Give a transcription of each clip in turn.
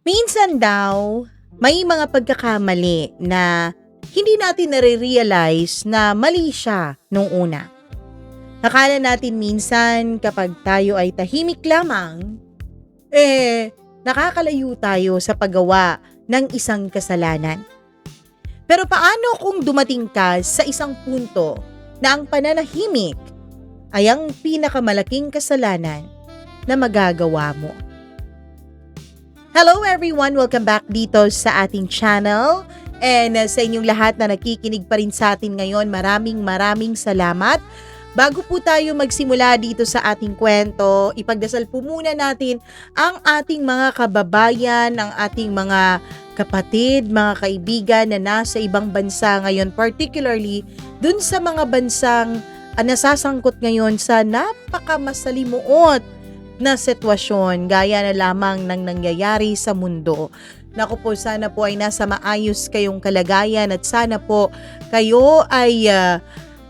Minsan daw, may mga pagkakamali na hindi natin nare-realize na mali siya nung una. Akala natin minsan kapag tayo ay tahimik lamang, nakakalayo tayo sa paggawa ng isang kasalanan. Pero paano kung dumating ka sa isang punto na ang pananahimik ay ang pinakamalaking kasalanan na magagawa mo? Hello everyone! Welcome back dito sa ating channel. And sa inyong lahat na nakikinig pa rin sa atin ngayon, maraming salamat. Bago po tayo magsimula dito sa ating kwento, ipagdasal po muna natin ang ating mga kababayan, ang ating mga kapatid, mga kaibigan na nasa ibang bansa ngayon, particularly dun sa mga bansang nasasangkot ngayon sa napakamasalimuot na sitwasyon gaya na lamang ng nangyayari sa mundo. Naku po, sana po ay nasa maayos kayong kalagayan at sana po kayo ay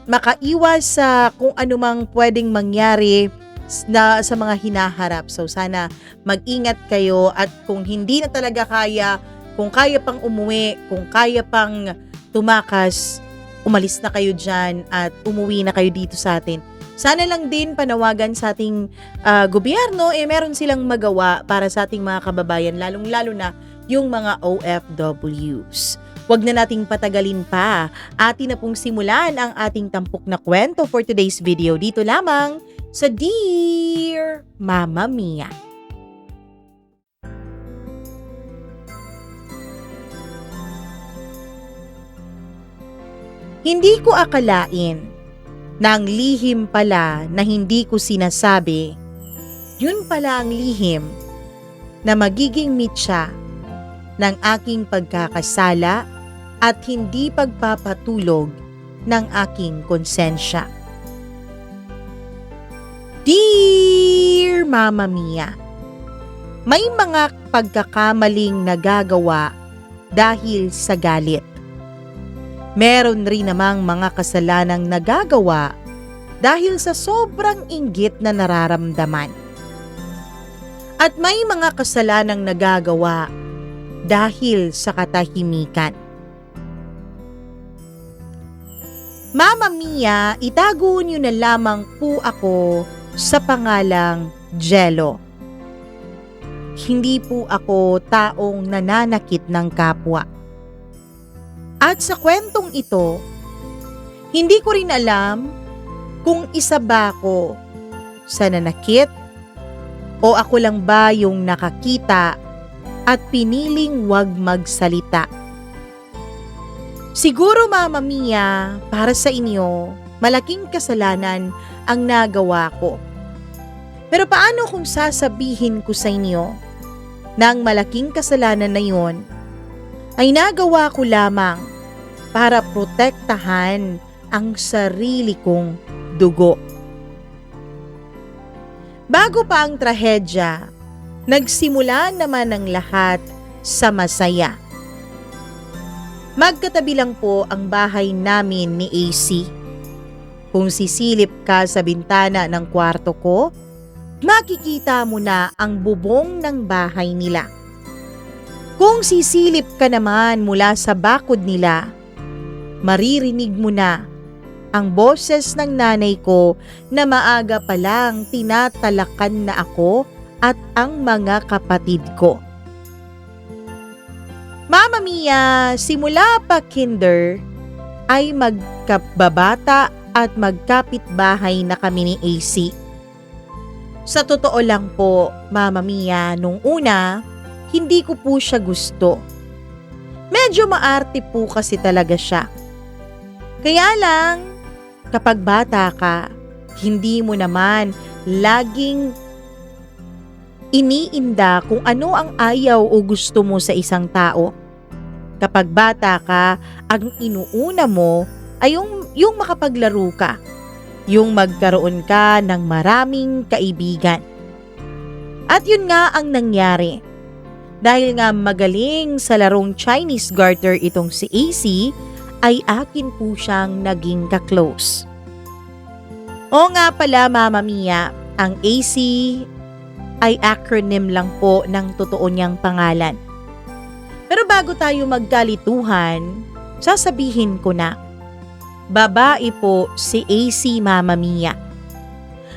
makaiwas sa kung anumang pwedeng mangyari na sa mga hinaharap. So sana mag-ingat kayo at kung hindi na talaga kaya, kung kaya pang umuwi, kung kaya pang tumakas, umalis na kayo dyan at umuwi na kayo dito sa atin. Sana lang din panawagan sa ating gobyerno, meron silang magawa para sa ating mga kababayan, lalong-lalo na yung mga OFWs. Huwag na nating patagalin pa. Atin na pong simulan ang ating tampok na kwento for today's video dito lamang sa Dear Mama Mia. Hindi ko akalain na ang lihim pala na hindi ko sinasabi, yun pala ang lihim na magiging mitya ng aking pagkakasala at hindi pagpapatulog ng aking konsensya. Dear Mama Mia, may mga pagkakamaling nagagawa dahil sa galit. Meron rin namang mga kasalanang nagagawa dahil sa sobrang inggit na nararamdaman. At may mga kasalanang nagagawa dahil sa katahimikan. Mama Mia, itago niyo na lamang po ako sa pangalang Jello. Hindi po ako taong nananakit ng kapwa. At sa kwentong ito, hindi ko rin alam kung isa ba ako sa nanakit o ako lang ba yung nakakita at piniling wag magsalita. Siguro Mama Mia, para sa inyo, malaking kasalanan ang nagawa ko. Pero paano kung sasabihin ko sa inyo na ang malaking kasalanan na yon ay nagawa ko lamang para protektahan ang sarili kong dugo. Bago pa ang trahedya, nagsimula naman ang lahat sa masaya. Magkatabi lang po ang bahay namin ni AC. Kung sisilip ka sa bintana ng kwarto ko, makikita mo na ang bubong ng bahay nila. Kung sisilip ka naman mula sa bakod nila, maririnig mo na ang boses ng nanay ko na maaga pa lang tinatalakan na ako at ang mga kapatid ko. Mama Mia, simula pa kinder ay magkababata at magkapitbahay na kami ni AC. Sa totoo lang po, Mama Mia, nung una, hindi ko po siya gusto. Medyo maarte po kasi talaga siya. Kaya lang, kapag bata ka, hindi mo naman laging iniinda kung ano ang ayaw o gusto mo sa isang tao. Kapag bata ka, ang inuuna mo ay yung makapaglaro ka, yung magkaroon ka ng maraming kaibigan. At yun nga ang nangyari. Dahil nga magaling sa larong Chinese garter itong si AC, ay akin po siyang naging ka-close. O nga pala Mama Mia, ang AC ay acronym lang po ng totoo niyang pangalan. Pero bago tayo magkalituhan, sasabihin ko na, babae po si AC Mama Mia.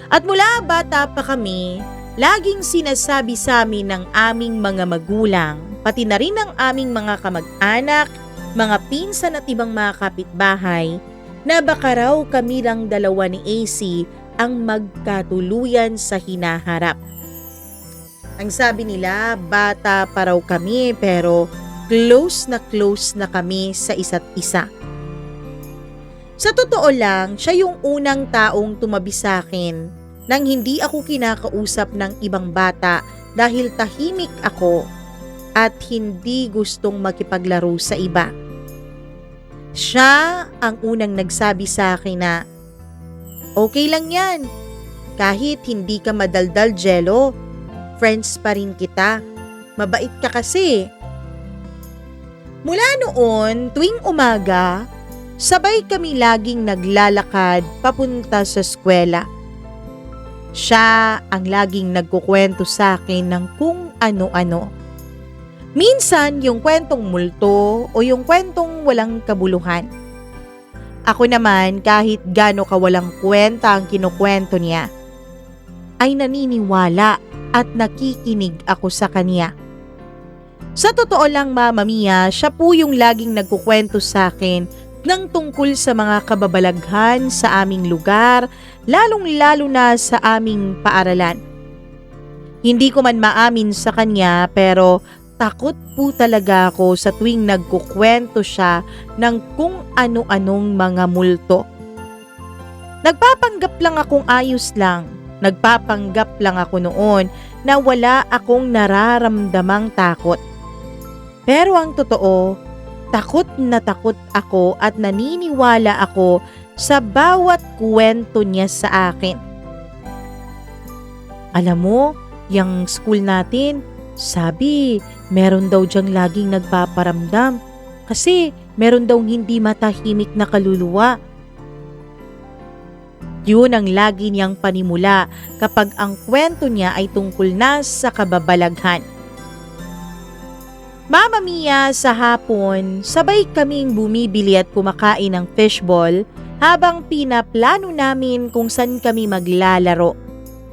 At mula bata pa kami, laging sinasabi sa amin ng aming mga magulang, pati na rin ng aming mga kamag-anak, mga pinsan at ibang mga kapitbahay, na baka raw kami lang dalawa ni AC ang magkatuluyan sa hinaharap. Ang sabi nila, bata pa raw kami pero close na kami sa isa't isa. Sa totoo lang, siya yung unang taong tumabi sa akin nang hindi ako kinakausap ng ibang bata dahil tahimik ako at hindi gustong makipaglaro sa iba. Siya ang unang nagsabi sa akin na, okay lang yan, kahit hindi ka madaldal Jello, friends pa rin kita, mabait ka kasi. Mula noon, tuwing umaga, sabay kami laging naglalakad papunta sa eskwela. Siya ang laging nagkukwento sa akin ng kung ano-ano. Minsan yung kwentong multo o yung kwentong walang kabuluhan. Ako naman kahit gaano kawalang kwenta ang kinukwento niya, ay naniniwala at nakikinig ako sa kanya. Sa totoo lang Mama Mia, siya po yung laging nagkukwento sa akin ng tungkol sa mga kababalaghan sa aming lugar, lalong-lalo na sa aming paaralan. Hindi ko man maamin sa kanya pero takot po talaga ako sa tuwing nagkukwento siya ng kung ano-anong mga multo. Nagpapanggap lang akong ayos lang. Nagpapanggap lang ako noon na wala akong nararamdamang takot. Pero ang totoo, takot ako at naniniwala ako sa bawat kwento niya sa akin. Alam mo, yung school natin, sabi, meron daw diyang laging nagpaparamdam kasi meron daw hindi matahimik na kaluluwa. Yun ang lagi niyang panimula kapag ang kwento niya ay tungkol na sa kababalaghan. Mama Mia, sa hapon, sabay kaming bumibili at kumakain ng fishball habang pinaplano namin kung saan kami maglalaro,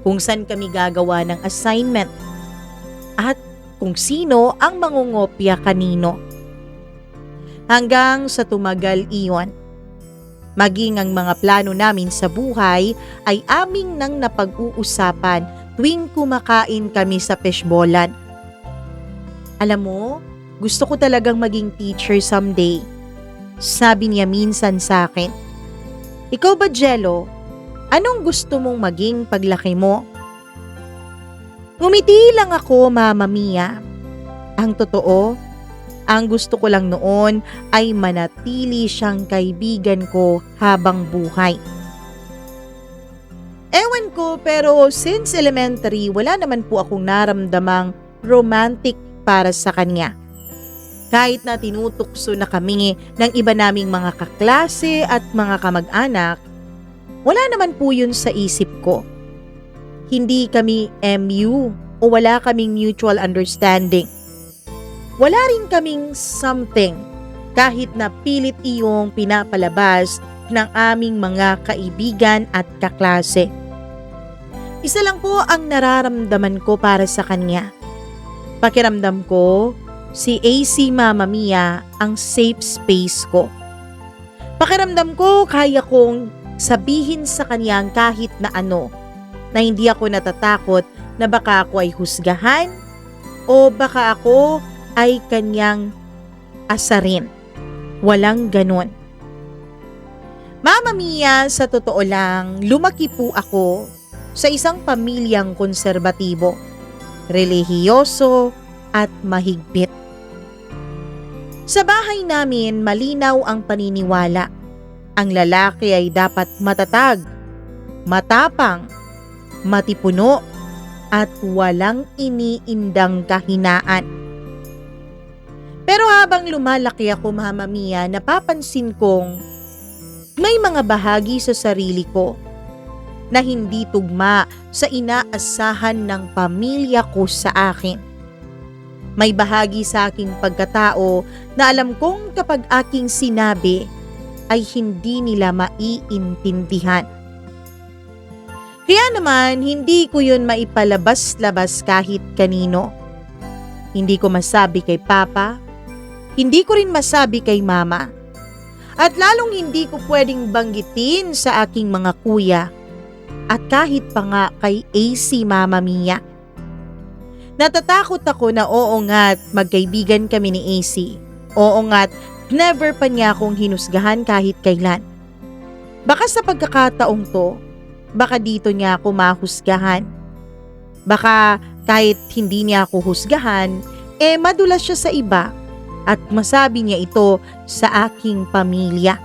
kung saan kami gagawa ng assignment, at kung sino ang mangungopya kanino. Hanggang sa tumagal iyon. Maging ang mga plano namin sa buhay ay aming nang napag-uusapan tuwing kumakain kami sa fishballan. Alam mo, gusto ko talagang maging teacher someday. Sabi niya minsan sa akin. Ikaw ba, Jello? Anong gusto mong maging paglaki mo? Ngumiti lang ako, Mama Mia. Ang totoo, ang gusto ko lang noon ay manatili siyang kaibigan ko habang buhay. Ewan ko pero since elementary wala naman po akong naramdamang romantic para sa kanya. Kahit na tinutukso na kami ng iba naming mga kaklase at mga kamag-anak, wala naman po yun sa isip ko. Hindi kami MU o wala kaming mutual understanding. Wala rin kaming something kahit na pilit iyong pinapalabas ng aming mga kaibigan at kaklase. Isa lang po ang nararamdaman ko para sa kanya. Pakiramdam ko, si AC Mama Mia ang safe space ko. Pakiramdam ko kaya kong sabihin sa kanya kahit na ano, na hindi ako natatakot na baka ako ay husgahan o baka ako ay kanyang asarin. Walang ganon. Mama Mia, sa totoo lang, lumaki po ako sa isang pamilyang konserbatibo, relihiyoso at mahigpit. Sa bahay namin, malinaw ang paniniwala. Ang lalaki ay dapat matatag, matapang, matipuno, at walang iniindang kahinaan. Pero habang lumalaki ako, Mama Mia, napapansin kong may mga bahagi sa sarili ko na hindi tugma sa inaasahan ng pamilya ko sa akin. May bahagi sa aking pagkatao na alam kong kapag aking sinabi ay hindi nila maiintindihan. Kaya naman hindi ko yun maipalabas-labas kahit kanino. Hindi ko masabi kay Papa, hindi ko rin masabi kay Mama. At lalong hindi ko pwedeng banggitin sa aking mga kuya at kahit pa nga kay AC Mama Mia. Natatakot ako na oo nga't magkaibigan kami ni AC. Oo nga't never pa niya akong hinusgahan kahit kailan. Baka sa pagkakataong to, baka dito niya ako mahusgahan. Baka kahit hindi niya ako husgahan, madulas siya sa iba at masabi niya ito sa aking pamilya.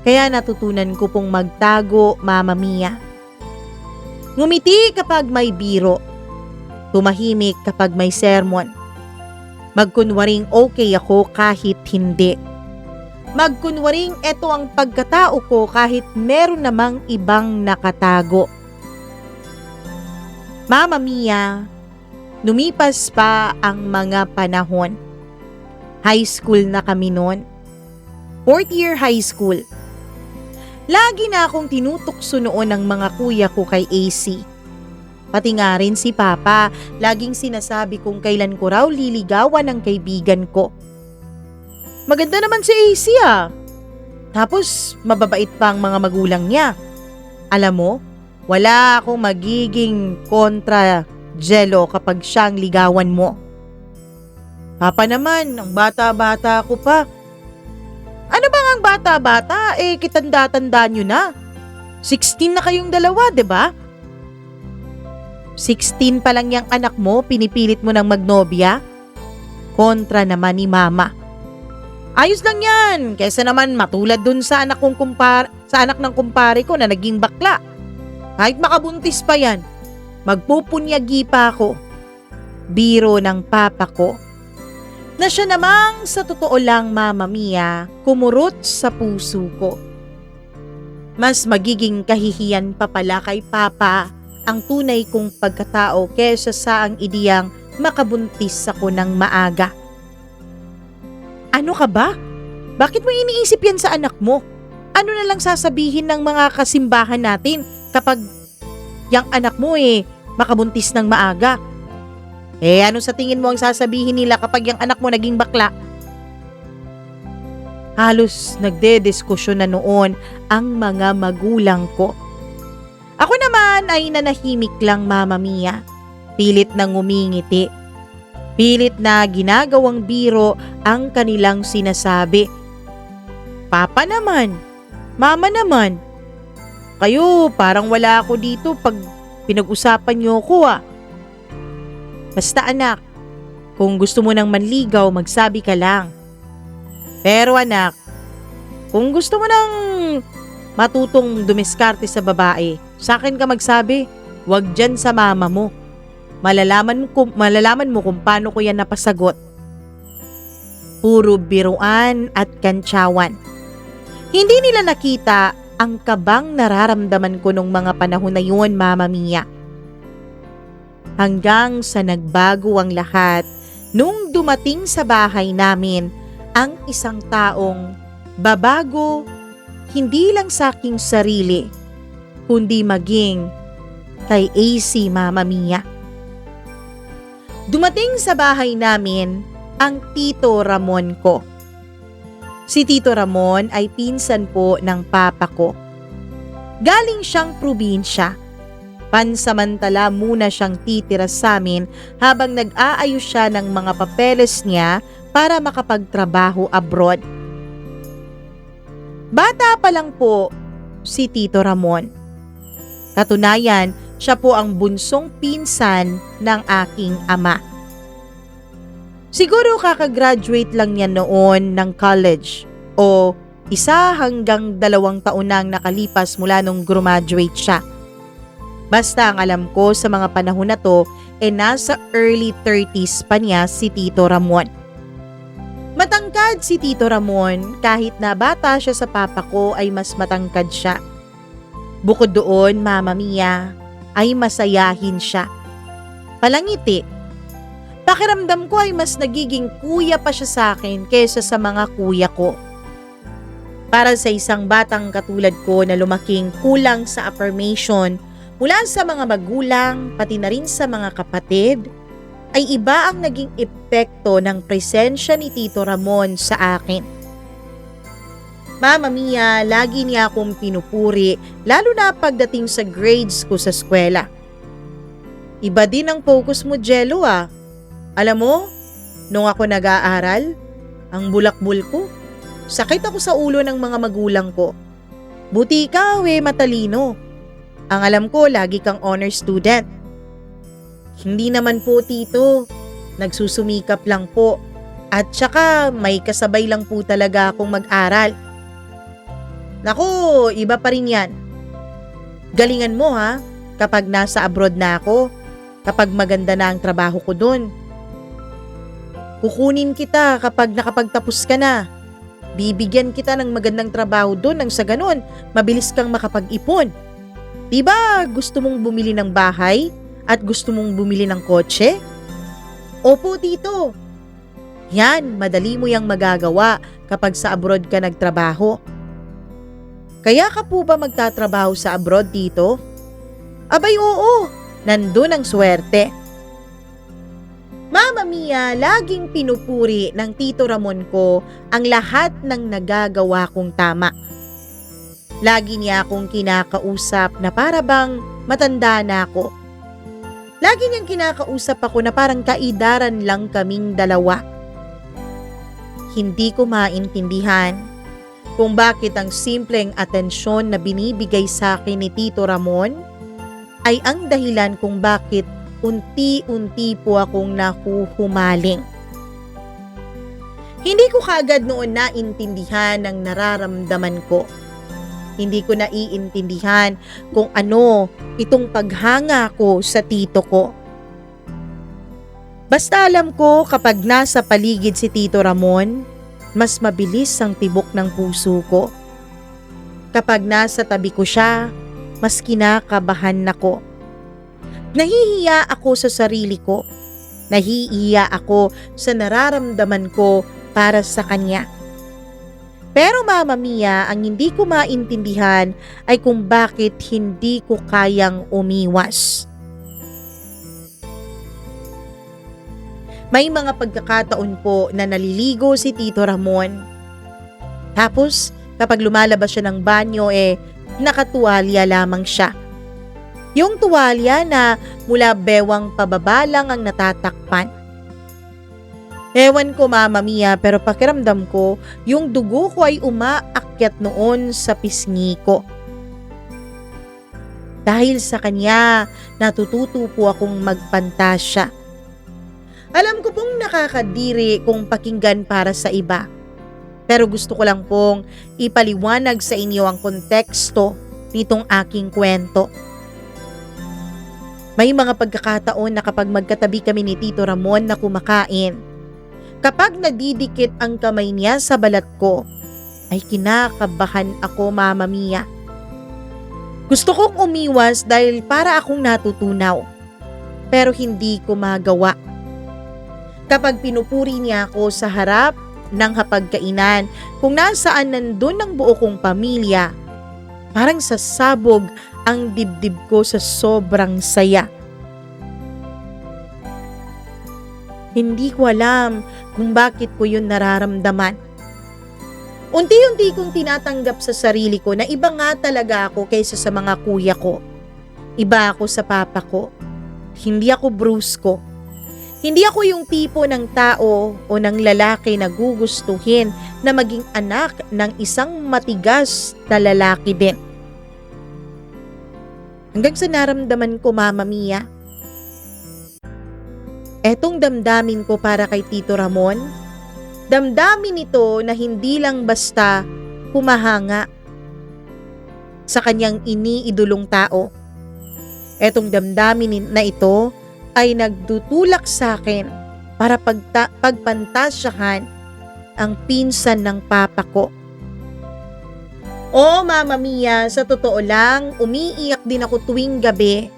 Kaya natutunan ko pong magtago, Mama Mia. Ngumiti kapag may biro. Tumahimik kapag may sermon. Magkunwaring okay ako kahit hindi. Magkunwaring eto ang pagkatao ko kahit meron namang ibang nakatago. Mama Mia, lumipas pa ang mga panahon. High school na kami noon. 4th year high school. Lagi na akong tinutukso noon ng mga kuya ko kay AC. Pati nga rin si Papa, laging sinasabi kung kailan ko raw liligawan ng kaibigan ko. Maganda naman si AC Tapos mababait pa ang mga magulang niya. Alam mo, wala akong magiging kontra Jello kapag siyang ligawan mo. Papa naman, ang bata-bata ko pa. Ano bang ang bata-bata? Kitanda-tanda nyo na. 16 na kayong dalawa, 'di ba? 16 pa lang yung anak mo, pinipilit mo ng magnobya? Kontra naman ni Mama. Ayos lang yan, kaysa naman matulad dun sa anak ng kumpare ko na naging bakla. Kahit makabuntis pa yan, magpupunyagi pa ako. Biro ng papa ko. Na siya namang sa totoo lang, Mama Mia, kumurot sa puso ko. Mas magiging kahihiyan pa pala kay Papa ang tunay kong pagkatao kesa sa ang ideyang makabuntis ako ng maaga. Ano ka ba? Bakit mo iniisip yan sa anak mo? Ano na lang sasabihin ng mga kasimbahan natin kapag yung anak mo makabuntis ng maaga? Ano sa tingin mo ang sasabihin nila kapag yung anak mo naging bakla? Halos nagdediskusyon na noon ang mga magulang ko. Ako naman ay nanahimik lang, Mama Mia. Pilit na ngumingiti. Pilit na ginagawang biro ang kanilang sinasabi. Papa naman, Mama naman. Kayo parang wala ako dito pag pinag-usapan niyo ko Basta anak, kung gusto mo nang manligaw, magsabi ka lang. Pero anak, kung gusto mo nang matutong dumiskarte sa babae, sa akin ka magsabi, wag dyan sa mama mo. Malalaman mo kung paano ko yan napasagot. Puro biruan at kantsawan. Hindi nila nakita ang kabang nararamdaman ko nung mga panahon na yun, Mama Mia. Hanggang sa nagbago ang lahat nung dumating sa bahay namin ang isang taong babago hindi lang sa aking sarili, kundi maging kay AC, Mama Mia. Dumating sa bahay namin ang Tito Ramon ko. Si Tito Ramon ay pinsan po ng papa ko. Galing siyang probinsya. Pansamantala muna siyang titira sa amin habang nag-aayos siya ng mga papeles niya para makapagtrabaho abroad. Bata pa lang po si Tito Ramon. Katunayan, siya po ang bunsong pinsan ng aking ama. Siguro kakagraduate lang niya noon ng college o 1 hanggang 2 taon nang nakalipas mula nung graduate siya. Basta ang alam ko sa mga panahon na to nasa early 30s pa niya si Tito Ramon. Matangkad si Tito Ramon, kahit na bata siya sa papa ko ay mas matangkad siya. Bukod doon, Mama Mia, ay masayahin siya. Palangiti. Pakiramdam ko ay mas nagiging kuya pa siya sa akin kaysa sa mga kuya ko. Para sa isang batang katulad ko na lumaking kulang sa affirmation mula sa mga magulang pati na rin sa mga kapatid, ay iba ang naging epekto ng presensya ni Tito Ramon sa akin. Mama Mia, lagi niya akong pinupuri lalo na pagdating sa grades ko sa eskwela. Iba din ang focus mo, Jello ah. Alam mo, nung ako nag-aaral, ang bulakbul ko, sakit ako sa ulo ng mga magulang ko. Buti ikaw matalino. Ang alam ko, lagi kang honor student. Hindi naman po, Tito. Nagsusumikap lang po. At saka may kasabay lang po talaga akong mag-aral. Naku, iba pa rin yan. Galingan mo ha, kapag nasa abroad na ako, kapag maganda na ang trabaho ko dun. Kukunin kita kapag nakapagtapos ka na. Bibigyan kita ng magandang trabaho dun nang sa ganun, mabilis kang makapag-ipon. Diba gusto mong bumili ng bahay at gusto mong bumili ng kotse? Opo, Tito. Yan, madali mo yang magagawa kapag sa abroad ka nagtrabaho. Kaya ka po ba magtatrabaho sa abroad, Tito? Abay oo, nandun ang swerte. Mama Mia, laging pinupuri ng Tito Ramon ko ang lahat ng nagagawa kong tama. Lagi niya akong kinakausap na para bang matanda na ako. Lagi niyang kinakausap ako na parang kaidaran lang kaming dalawa. Hindi ko maintindihan kung bakit ang simpleng atensyon na binibigay sa akin ni Tito Ramon ay ang dahilan kung bakit unti-unti po akong nahuhumaling. Hindi ko kaagad noon naintindihan ang nararamdaman ko. Hindi ko naiintindihan kung ano itong paghanga ko sa tito ko. Basta alam ko kapag nasa paligid si Tito Ramon, mas mabilis ang tibok ng puso ko. Kapag nasa tabi ko siya, mas kinakabahan ako. Nahihiya ako sa sarili ko. Nahihiya ako sa nararamdaman ko para sa kanya. Pero Mama Mia, ang hindi ko maintindihan ay kung bakit hindi ko kayang umiwas. May mga pagkakataon po na naliligo si Tito Ramon. Tapos kapag lumalabas siya ng banyo nakatuwalya lamang siya. Yung tuwalya na mula bewang pababa lang ang natatakpan. Ewan ko Mama Mia, pero pakiramdam ko yung dugo ko ay umaakyat noon sa pisngi ko. Dahil sa kanya, natututo po akong magpantasya. Alam ko pong nakakadiri kung pakinggan para sa iba. Pero gusto ko lang pong ipaliwanag sa inyo ang konteksto nitong aking kwento. May mga pagkakataon na kapag magkatabi kami ni Tito Ramon na kumakain, kapag nadidikit ang kamay niya sa balat ko, ay kinakabahan ako Mama Mia. Gusto kong umiwas dahil para akong natutunaw, pero hindi ko magawa. Kapag pinupuri niya ako sa harap ng hapagkainan kung nasaan nandun ang buo kong pamilya, parang sasabog ang dibdib ko sa sobrang saya. Hindi ko alam kung bakit ko yun nararamdaman. Unti-unti kong tinatanggap sa sarili ko na iba nga talaga ako kaysa sa mga kuya ko. Iba ako sa papa ko. Hindi ako brusko. Hindi ako yung tipo ng tao o ng lalaki na gugustuhin na maging anak ng isang matigas na lalaki din. Hanggang sa naramdaman ko Mama Mia, etong damdamin ko para kay Tito Ramon, damdamin ito na hindi lang basta humahanga sa kanyang iniidolong tao. Etong damdamin na ito ay nagdutulak sa akin para pagpantasyahan ang pinsan ng papa ko. Oh, Mama Mia, sa totoo lang, umiiyak din ako tuwing gabi.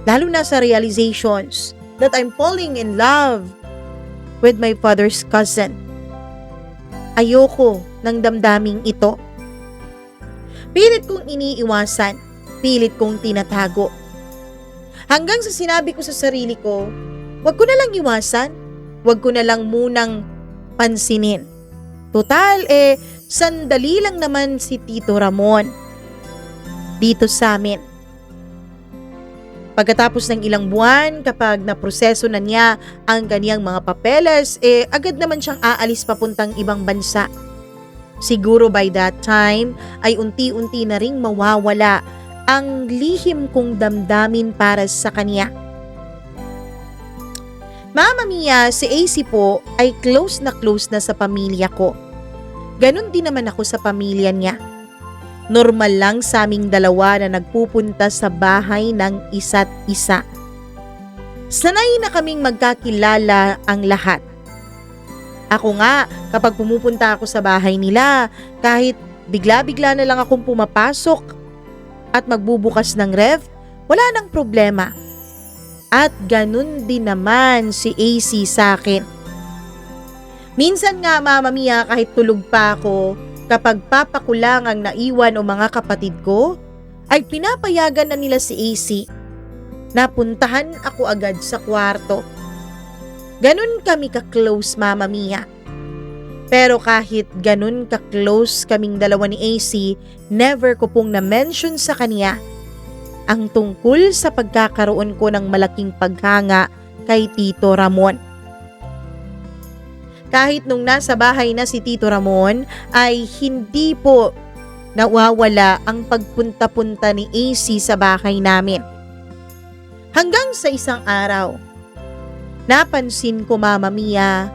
Lalo na sa realizations that I'm falling in love with my father's cousin. Ayoko ng damdaming ito. Pilit kong iniiwasan, pilit kong tinatago. Hanggang sa sinabi ko sa sarili ko, wag ko na lang iwasan, wag ko na lang munang pansinin. Total, sandali lang naman si Tito Ramon dito sa amin. Pagkatapos ng ilang buwan, kapag naproseso na niya ang kaniyang mga papeles, agad naman siyang aalis papuntang ibang bansa. Siguro by that time ay unti-unti na ring mawawala ang lihim kong damdamin para sa kanya. Mama Mia, si AC po ay close na sa pamilya ko. Ganon din naman ako sa pamilya niya. Normal lang sa aming dalawa na nagpupunta sa bahay ng isa't isa. Sanay na kaming magkakilala ang lahat. Ako nga, kapag pumupunta ako sa bahay nila, kahit bigla-bigla na lang akong pumapasok at magbubukas ng ref, wala nang problema. At ganun din naman si AC sa akin. Minsan nga, Mama Mia, kahit tulog pa ako, kapag papa ko lang ang naiwan o mga kapatid ko, ay pinapayagan na nila si AC. Napuntahan ako agad sa kwarto. Ganun kami ka-close, Mama Mia. Pero kahit ganun ka-close kaming dalawa ni AC, never ko pong na-mention sa kanya ang tungkol sa pagkakaroon ko ng malaking paghanga kay Tito Ramon. Kahit nung nasa bahay na si Tito Ramon, ay hindi po nawawala ang pagpunta-punta ni AC sa bahay namin. Hanggang sa isang araw, napansin ko, Mama Mia,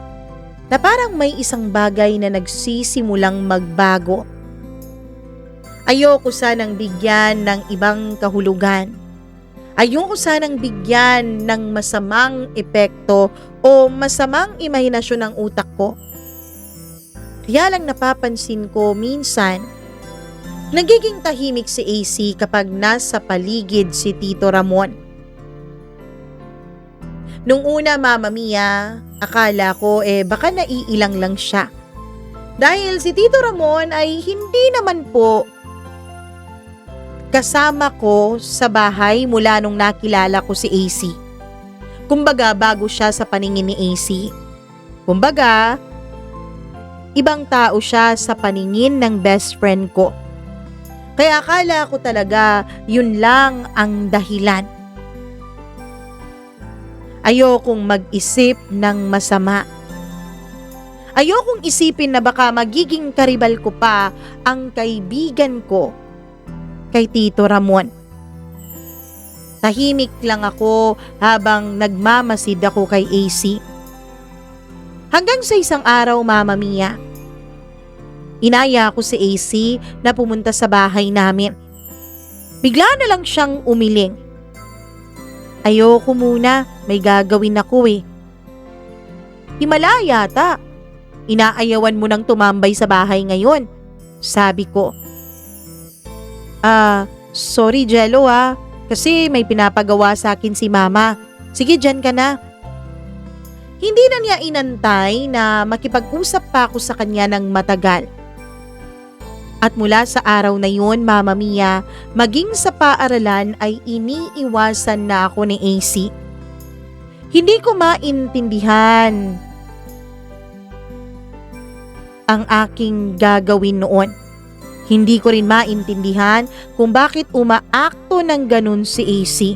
na parang may isang bagay na nagsisimulang magbago. Ayoko sanang bigyan ng ibang kahulugan. Ayoko sanang bigyan ng masamang epekto o masamang imahinasyon ng utak ko. Kaya lang napapansin ko minsan, nagiging tahimik si AC kapag nasa paligid si Tito Ramon. Nung una, Mama Mia, akala ko baka naiilang lang siya. Dahil si Tito Ramon ay hindi naman po kasama ko sa bahay mula nung nakilala ko si AC. Kumbaga, bago siya sa paningin ni AC. Kumbaga, ibang tao siya sa paningin ng best friend ko. Kaya akala ko talaga yun lang ang dahilan. Ayokong mag-isip ng masama. Ayokong isipin na baka magiging karibal ko pa ang kaibigan ko kay Tito Ramon. Tahimik lang ako habang nagmamasid ako kay AC. Hanggang sa isang araw, Mama Mia, inaya ko si AC na pumunta sa bahay namin. Bigla na lang siyang umiling. Ayoko muna, may gagawin ako eh. Himala yata. Inaayawan mo nang tumambay sa bahay ngayon, sabi ko. Sorry Jello kasi may pinapagawa sa akin si Mama. Sige, dyan ka na. Hindi na niya inantay na makipag-usap pa ako sa kanya ng matagal. At mula sa araw na yun, Mama Mia, maging sa paaralan ay iniiwasan na ako ni AC. Hindi ko maintindihan ang aking gagawin noon. Hindi ko rin maintindihan kung bakit umaakto ng ganun si AC.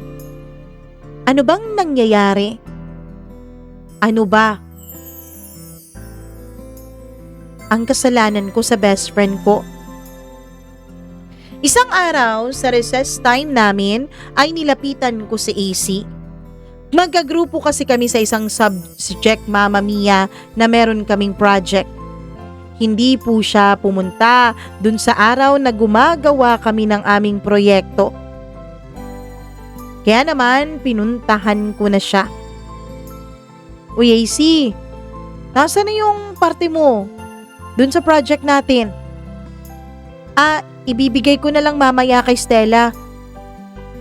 Ano bang nangyayari? Ano ba ang kasalanan ko sa best friend ko? Isang araw sa recess time namin ay nilapitan ko si AC. Magkagrupo kasi kami sa isang subject, Mama Mia, na meron kaming project. Hindi po siya pumunta dun sa araw na gumagawa kami ng aming proyekto. Kaya naman pinuntahan ko na siya. Uy AC, Nasaan na yung parte mo dun sa project natin? Ibibigay ko na lang mamaya kay Stella.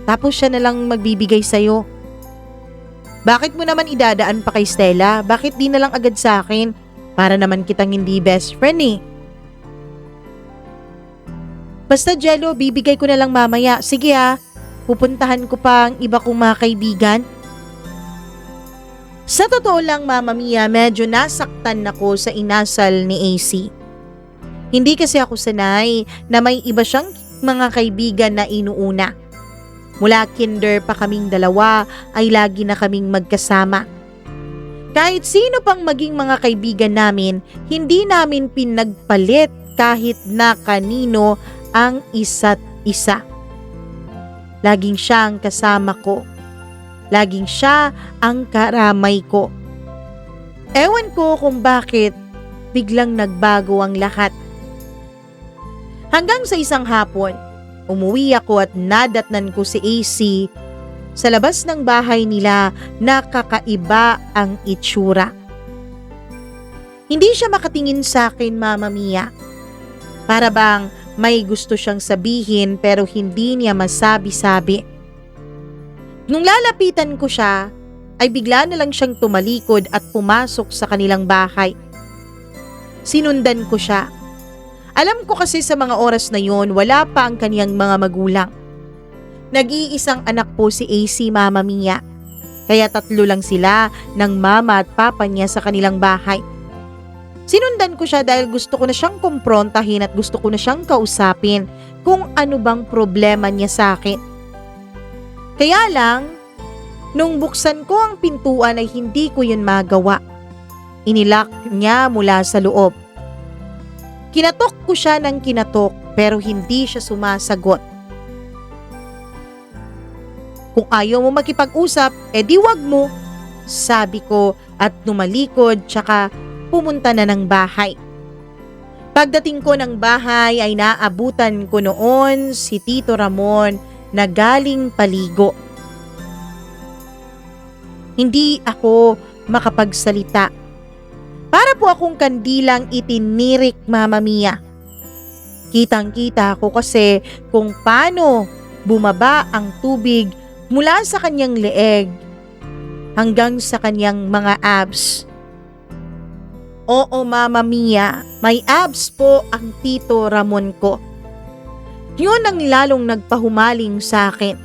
Tapos siya na lang magbibigay sa'yo. Bakit mo naman idadaan pa kay Stella? Bakit di na lang agad sa akin? Para naman kitang hindi best friend eh. Basta Jello, bibigay ko na lang mamaya. Sige pupuntahan ko pa ang iba kong mga kaibigan. Sa totoo lang Mama Mia, medyo nasaktan ako sa inasal ni AC. Hindi kasi ako sanay na may iba siyang mga kaibigan na inuuna. Mula kinder pa kaming dalawa ay lagi na kaming magkasama. Kahit sino pang maging mga kaibigan namin, hindi namin pinagpalit kahit na kanino ang isa't isa. Laging siya ang kasama ko. Laging siya ang karamay ko. Ewan ko kung bakit biglang nagbago ang lahat. Hanggang sa isang hapon, umuwi ako at nadatnan ko si AC sa labas ng bahay nila na kakaiba ang itsura. Hindi siya makatingin sa akin, Mama Mia. Para bang may gusto siyang sabihin pero hindi niya masabi-sabi. Nung lalapitan ko siya, ay bigla na lang siyang tumalikod at pumasok sa kanilang bahay. Sinundan ko siya. Alam ko kasi sa mga oras na yon, wala pa ang kaniyang mga magulang. Nag-iisang anak po si AC, Mama Mia. Kaya 3 lang sila ng mama at papa niya sa kanilang bahay. Sinundan ko siya dahil gusto ko na siyang kumprontahin at gusto ko na siyang kausapin kung ano bang problema niya sa akin. Kaya lang, nung buksan ko ang pintuan ay hindi ko yun magawa. Inilak niya mula sa loob. Kinatok ko siya ng kinatok pero hindi siya sumasagot. Kung ayaw mo makipag-usap, edi wag mo, sabi ko at tumalikod tsaka pumunta na ng bahay. Pagdating ko ng bahay ay naabutan ko noon si Tito Ramon na galing paligo. Hindi ako makapagsalita. Para po akong kandilang itinirik, Mama Mia. Kitang-kita ko kasi kung paano bumaba ang tubig mula sa kanyang leeg hanggang sa kanyang mga abs. Oo, Mama Mia, may abs po ang Tito Ramon ko. Yun ang lalong nagpahumaling sa akin.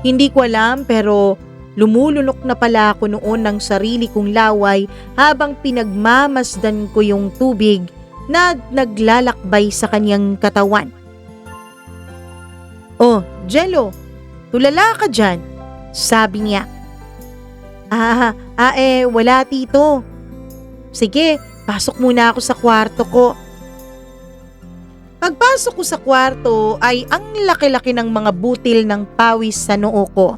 Hindi ko alam pero lumulunok na pala ako noon ng sarili kong laway habang pinagmamasdan ko yung tubig na naglalakbay sa kanyang katawan. Oh, Jello, tulala ka dyan, sabi niya. Wala Tito. Sige, pasok muna ako sa kwarto ko. Pagpasok ko sa kwarto ay ang laki-laki ng mga butil ng pawis sa noo ko.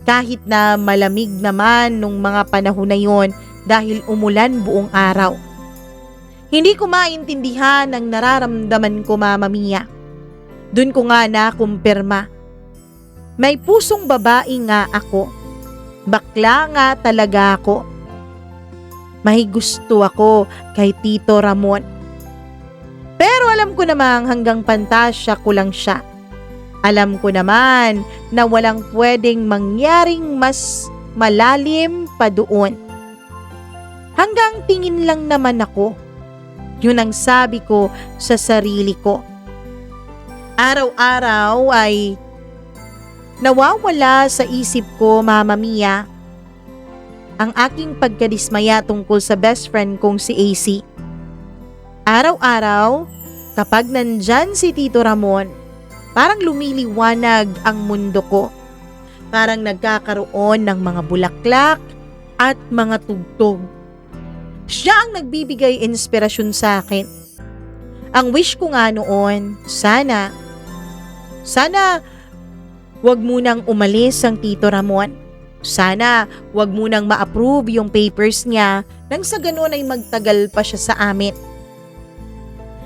Kahit na malamig naman nung mga panahon na yon dahil umulan buong araw. Hindi ko maintindihan ang nararamdaman ko, Mama Mia. Doon ko nga nakumpirma. May pusong babae nga ako. Bakla nga talaga ako. May gusto ako kay Tito Ramon. Pero alam ko namang hanggang pantasya ko lang siya. Alam ko naman na walang pwedeng mangyaring mas malalim pa doon. Hanggang tingin lang naman ako. Yun ang sabi ko sa sarili ko. Araw-araw ay nawawala sa isip ko, Mama Mia, ang aking pagkadismaya tungkol sa best friend kong si AC. Araw-araw, kapag nandyan si Tito Ramon, parang lumiliwanag ang mundo ko. Parang nagkakaroon ng mga bulaklak at mga tugtog. Siya ang nagbibigay inspirasyon sa akin. Ang wish ko nga noon, sana wag munang umalis ang Tito Ramon. Sana wag munang ma-approve yung papers niya nang sa ganun ay magtagal pa siya sa amin.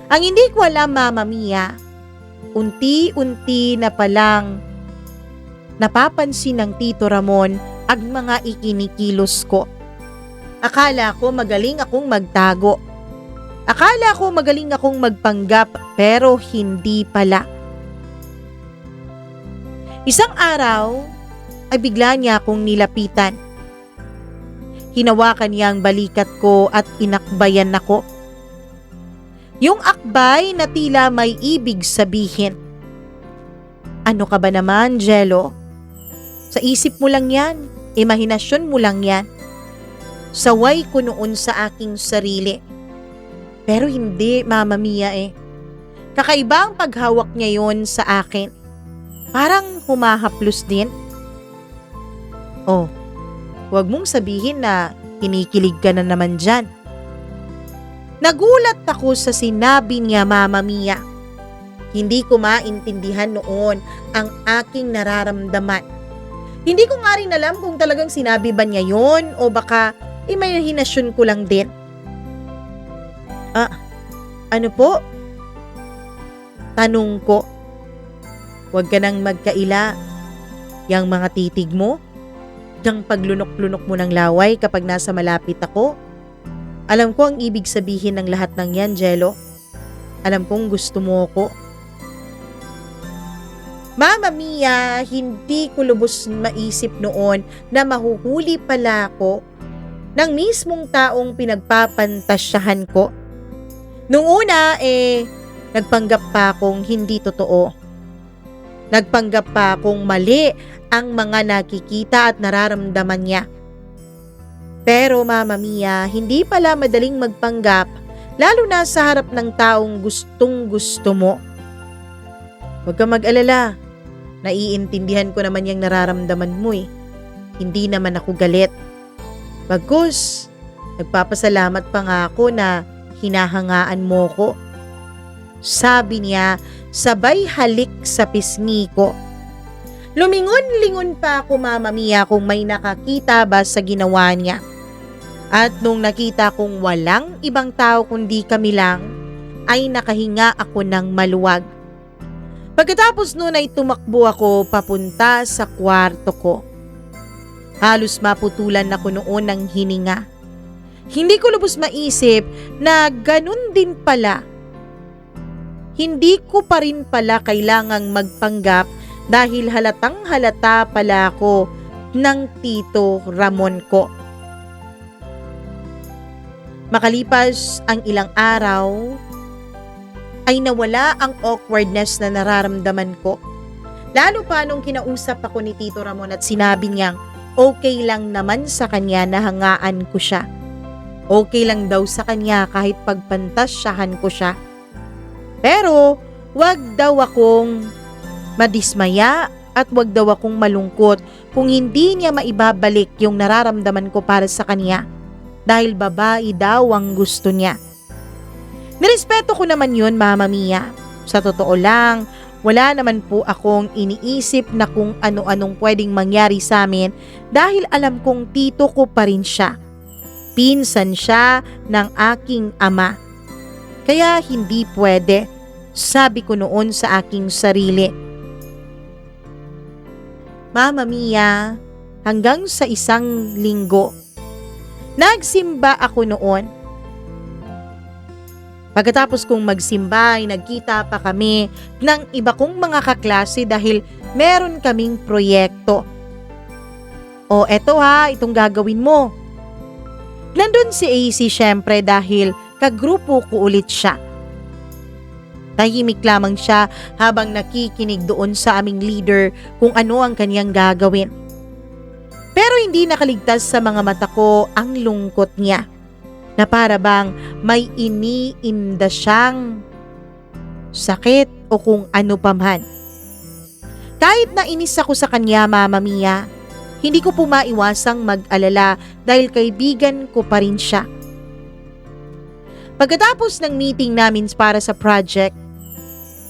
Ang hindi ko alam, Mama Mia, unti-unti na palang napapansin ng Tito Ramon ang mga ikinikilos ko. Akala ko magaling akong magtago. Akala ko magaling akong magpanggap pero hindi pala. Isang araw ay bigla niya akong nilapitan. Hinawakan niya ang balikat ko at inakbayan ako. Yung akbay na tila may ibig sabihin. Ano ka ba naman, Jello? Sa isip mo lang yan, imahinasyon mo lang yan. Saway ko noon sa aking sarili. Pero hindi, Mama Mia eh. Kakaiba ang paghawak niya yon sa akin. Parang humahaplos din. Oh, huwag mong sabihin na kinikilig ka na naman dyan. Nagulat ako sa sinabi niya, Mama Mia. Hindi ko maintindihan noon ang aking nararamdaman. Hindi ko nga rin alam kung talagang sinabi ba niya yon o baka imahinasyon ko lang din. Ano po? Tanong ko. Huwag ka nang magkaila. Yang mga titig mo, yang paglunok-lunok mo ng laway kapag nasa malapit ako. Alam ko ang ibig sabihin ng lahat ng yan, Jello. Alam kong gusto mo ko. Mama Mia, hindi ko lubos maisip noon na mahuhuli pala ako ng mismong taong pinagpapantasyahan ko. Nung una nagpanggap pa akong hindi totoo. Nagpanggap pa akong mali ang mga nakikita at nararamdaman niya. Pero Mama Mia, hindi pala madaling magpanggap lalo na sa harap ng taong gustong gusto mo. Huwag kang mag-alala. Naiintindihan ko naman yung nararamdaman mo eh. Hindi naman ako galit. Bagkus, nagpapasalamat pa nga ako na hinahangaan mo ko. Sabi niya, sabay halik sa pisngi ko. Lumingon-lingon pa ako, Mama Mia, kung may nakakita ba sa ginawa niya. At nung nakita kong walang ibang tao kundi kami lang, ay nakahinga ako ng maluwag. Pagkatapos nun ay tumakbo ako papunta sa kwarto ko. Halos maputulan ako noon ng hininga. Hindi ko lubos maisip na ganun din pala. Hindi ko pa rin pala kailangang magpanggap dahil halatang halata pala ako ng Tito Ramon ko. Makalipas ang ilang araw, ay nawala ang awkwardness na nararamdaman ko. Lalo pa nung kinausap ako ni Tito Ramon at sinabi niyang okay lang naman sa kanya na hangaan ko siya. Okay lang daw sa kanya kahit pagpantasyahan ko siya. Pero wag daw akong madismaya at wag daw akong malungkot kung hindi niya maibabalik yung nararamdaman ko para sa kanya dahil babae daw ang gusto niya. Nirespeto ko naman yun, Mama Mia. Sa totoo lang, wala naman po akong iniisip na kung ano-anong pwedeng mangyari sa amin dahil alam kong tito ko pa rin siya. Pinsan siya ng aking ama. Kaya hindi pwede, sabi ko noon sa aking sarili. Mama Mia, hanggang sa isang linggo, nagsimba ako noon. Pagkatapos kong magsimba ay nagkita pa kami ng iba kong mga kaklase dahil meron kaming proyekto. O eto ha, itong gagawin mo. Nandun si AC syempre dahil kagrupo ko ulit siya. Tahimik lamang siya habang nakikinig doon sa aming leader kung ano ang kanyang gagawin. Pero hindi nakaligtas sa mga mata ko ang lungkot niya. Na para bang may iniinda siyang sakit o kung ano pa man. Kahit na inis ako sa kanya, Mama Mia, hindi ko po maiwasang mag-alala dahil kaibigan ko pa rin siya. Pagkatapos ng meeting namin para sa project,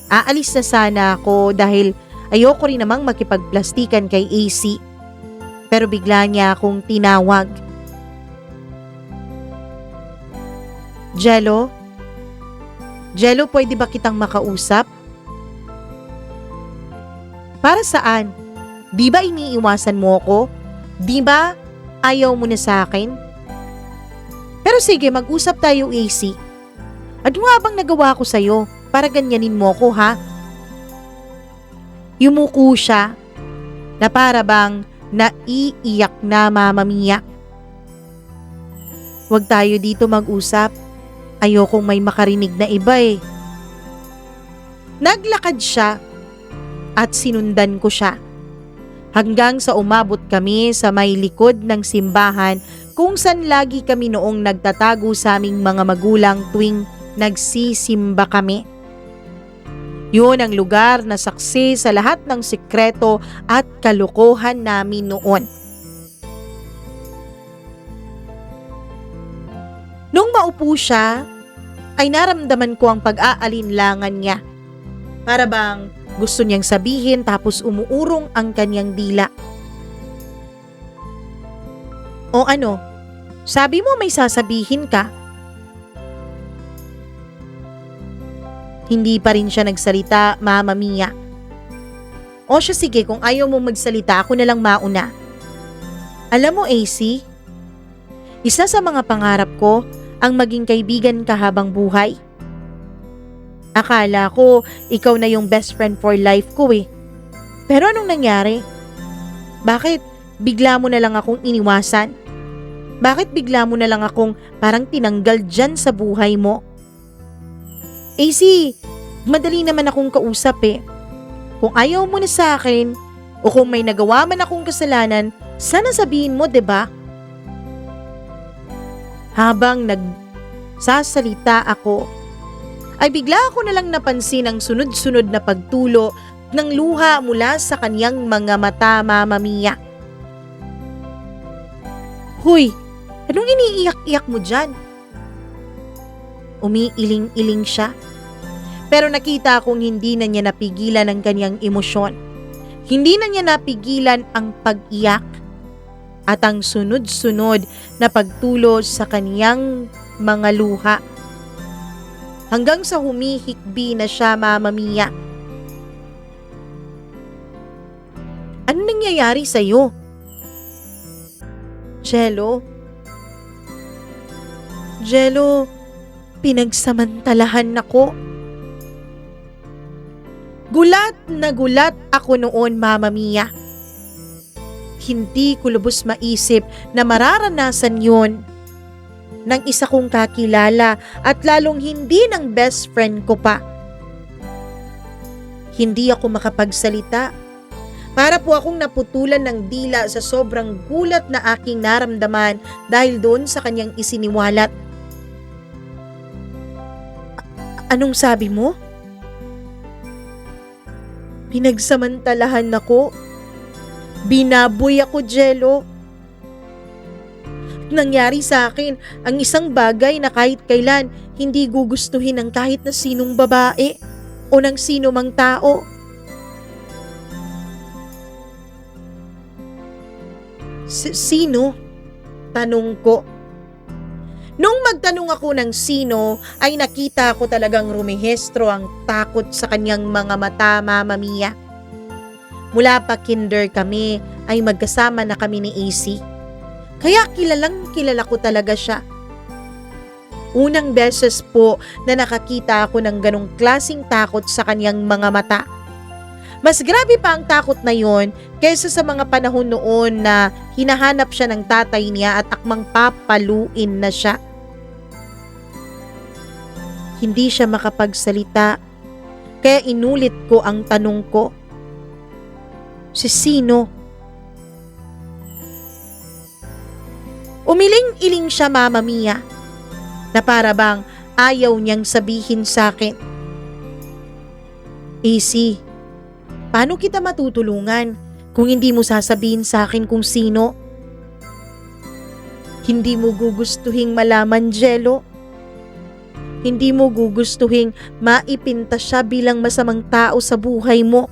aalis na sana ako dahil ayoko rin namang makipagplastikan kay AC. Pero bigla niya akong tinawag. Jello? Jello, pwede ba kitang makausap? Para saan? Di ba iniiwasan mo ako? Di ba ayaw mo na sa akin? Pero sige, mag-usap tayo, AC. Ano nga bang nagawa ko sa'yo para ganyanin mo ko, ha? Yumuko siya na para bang naiiyak na, Mama Mia. Huwag tayo dito mag-usap. Ayokong may makarinig na iba eh. Naglakad siya at sinundan ko siya. Hanggang sa umabot kami sa may likod ng simbahan kung saan lagi kami noong nagtatago sa aming mga magulang tuwing nagsisimba kami. Yun ang lugar na saksi sa lahat ng sikreto at kalokohan namin noon. Nung maupo siya, ay naramdaman ko ang pag-aalinlangan niya. Para bang gusto niyang sabihin tapos umuurong ang kanyang dila. O ano? Sabi mo may sasabihin ka? Hindi pa rin siya nagsalita, Mama Mia. O siya, sige, kung ayaw mo magsalita, ako na lang mauna. Alam mo, AC, isa sa mga pangarap ko ang maging kaibigan ka habang buhay. Akala ko ikaw na yung best friend for life ko eh. Pero anong nangyari? Bakit bigla mo na lang akong iniwasan? Bakit bigla mo na lang akong parang tinanggal dyan sa buhay mo? AC, madali naman akong kausap eh. Kung ayaw mo na sa akin o kung may nagawa man akong kasalanan, sana sabihin mo, 'di ba? Habang nagsasalita ako, ay bigla ako na lang napansin ang sunod-sunod na pagtulo ng luha mula sa kaniyang mga mata, Mama Mia. Hoy, anong iniiyak-iyak mo dyan? Umiiling-iling siya. Pero nakita kong hindi na niya napigilan ang kanyang emosyon. Hindi na niya napigilan ang pag-iyak at ang sunod-sunod na pagtulo sa kaniyang mga luha. Hanggang sa humihikbi na siya, Mama Mia. Ano nangyayari sa'yo? Jello? Jello, pinagsamantalahan ako. Gulat na gulat ako noon, Mama Mia. Hindi ko lubos maisip na mararanasan yun ng isa kong kakilala at lalong hindi ng best friend ko pa. Hindi ako makapagsalita. Para po akong naputulan ng dila sa sobrang gulat na aking naramdaman dahil doon sa kanyang isiniwalat. Anong sabi mo? Pinagsamantalahan ako. Binaboy ako, Jello. Nangyari sa akin ang isang bagay na kahit kailan hindi gugustuhin ng kahit na sinong babae o ng sino mang tao. Sino? Tanong ko. Nung magtanong ako ng sino, ay nakita ko talagang rumehestro ang takot sa kanyang mga mata, Mama Mia. Mula pa kinder kami ay magkasama na kami ni AC. Kaya kilalang kilala ko talaga siya. Unang beses po na nakakita ako ng ganong klaseng takot sa kanyang mga mata. Mas grabe pa ang takot na yon kaysa sa mga panahon noon na hinahanap siya ng tatay niya at akmang papaluin na siya. Hindi siya makapagsalita, kaya inulit ko ang tanong ko. Si sino? Umiling-iling siya, Mama Mia, na para bang ayaw niyang sabihin sa akin. AC, paano kita matutulungan kung hindi mo sasabihin sa akin kung sino? Hindi mo gugustuhing malaman, Jello. Hindi mo gugustuhing maipinta siya bilang masamang tao sa buhay mo.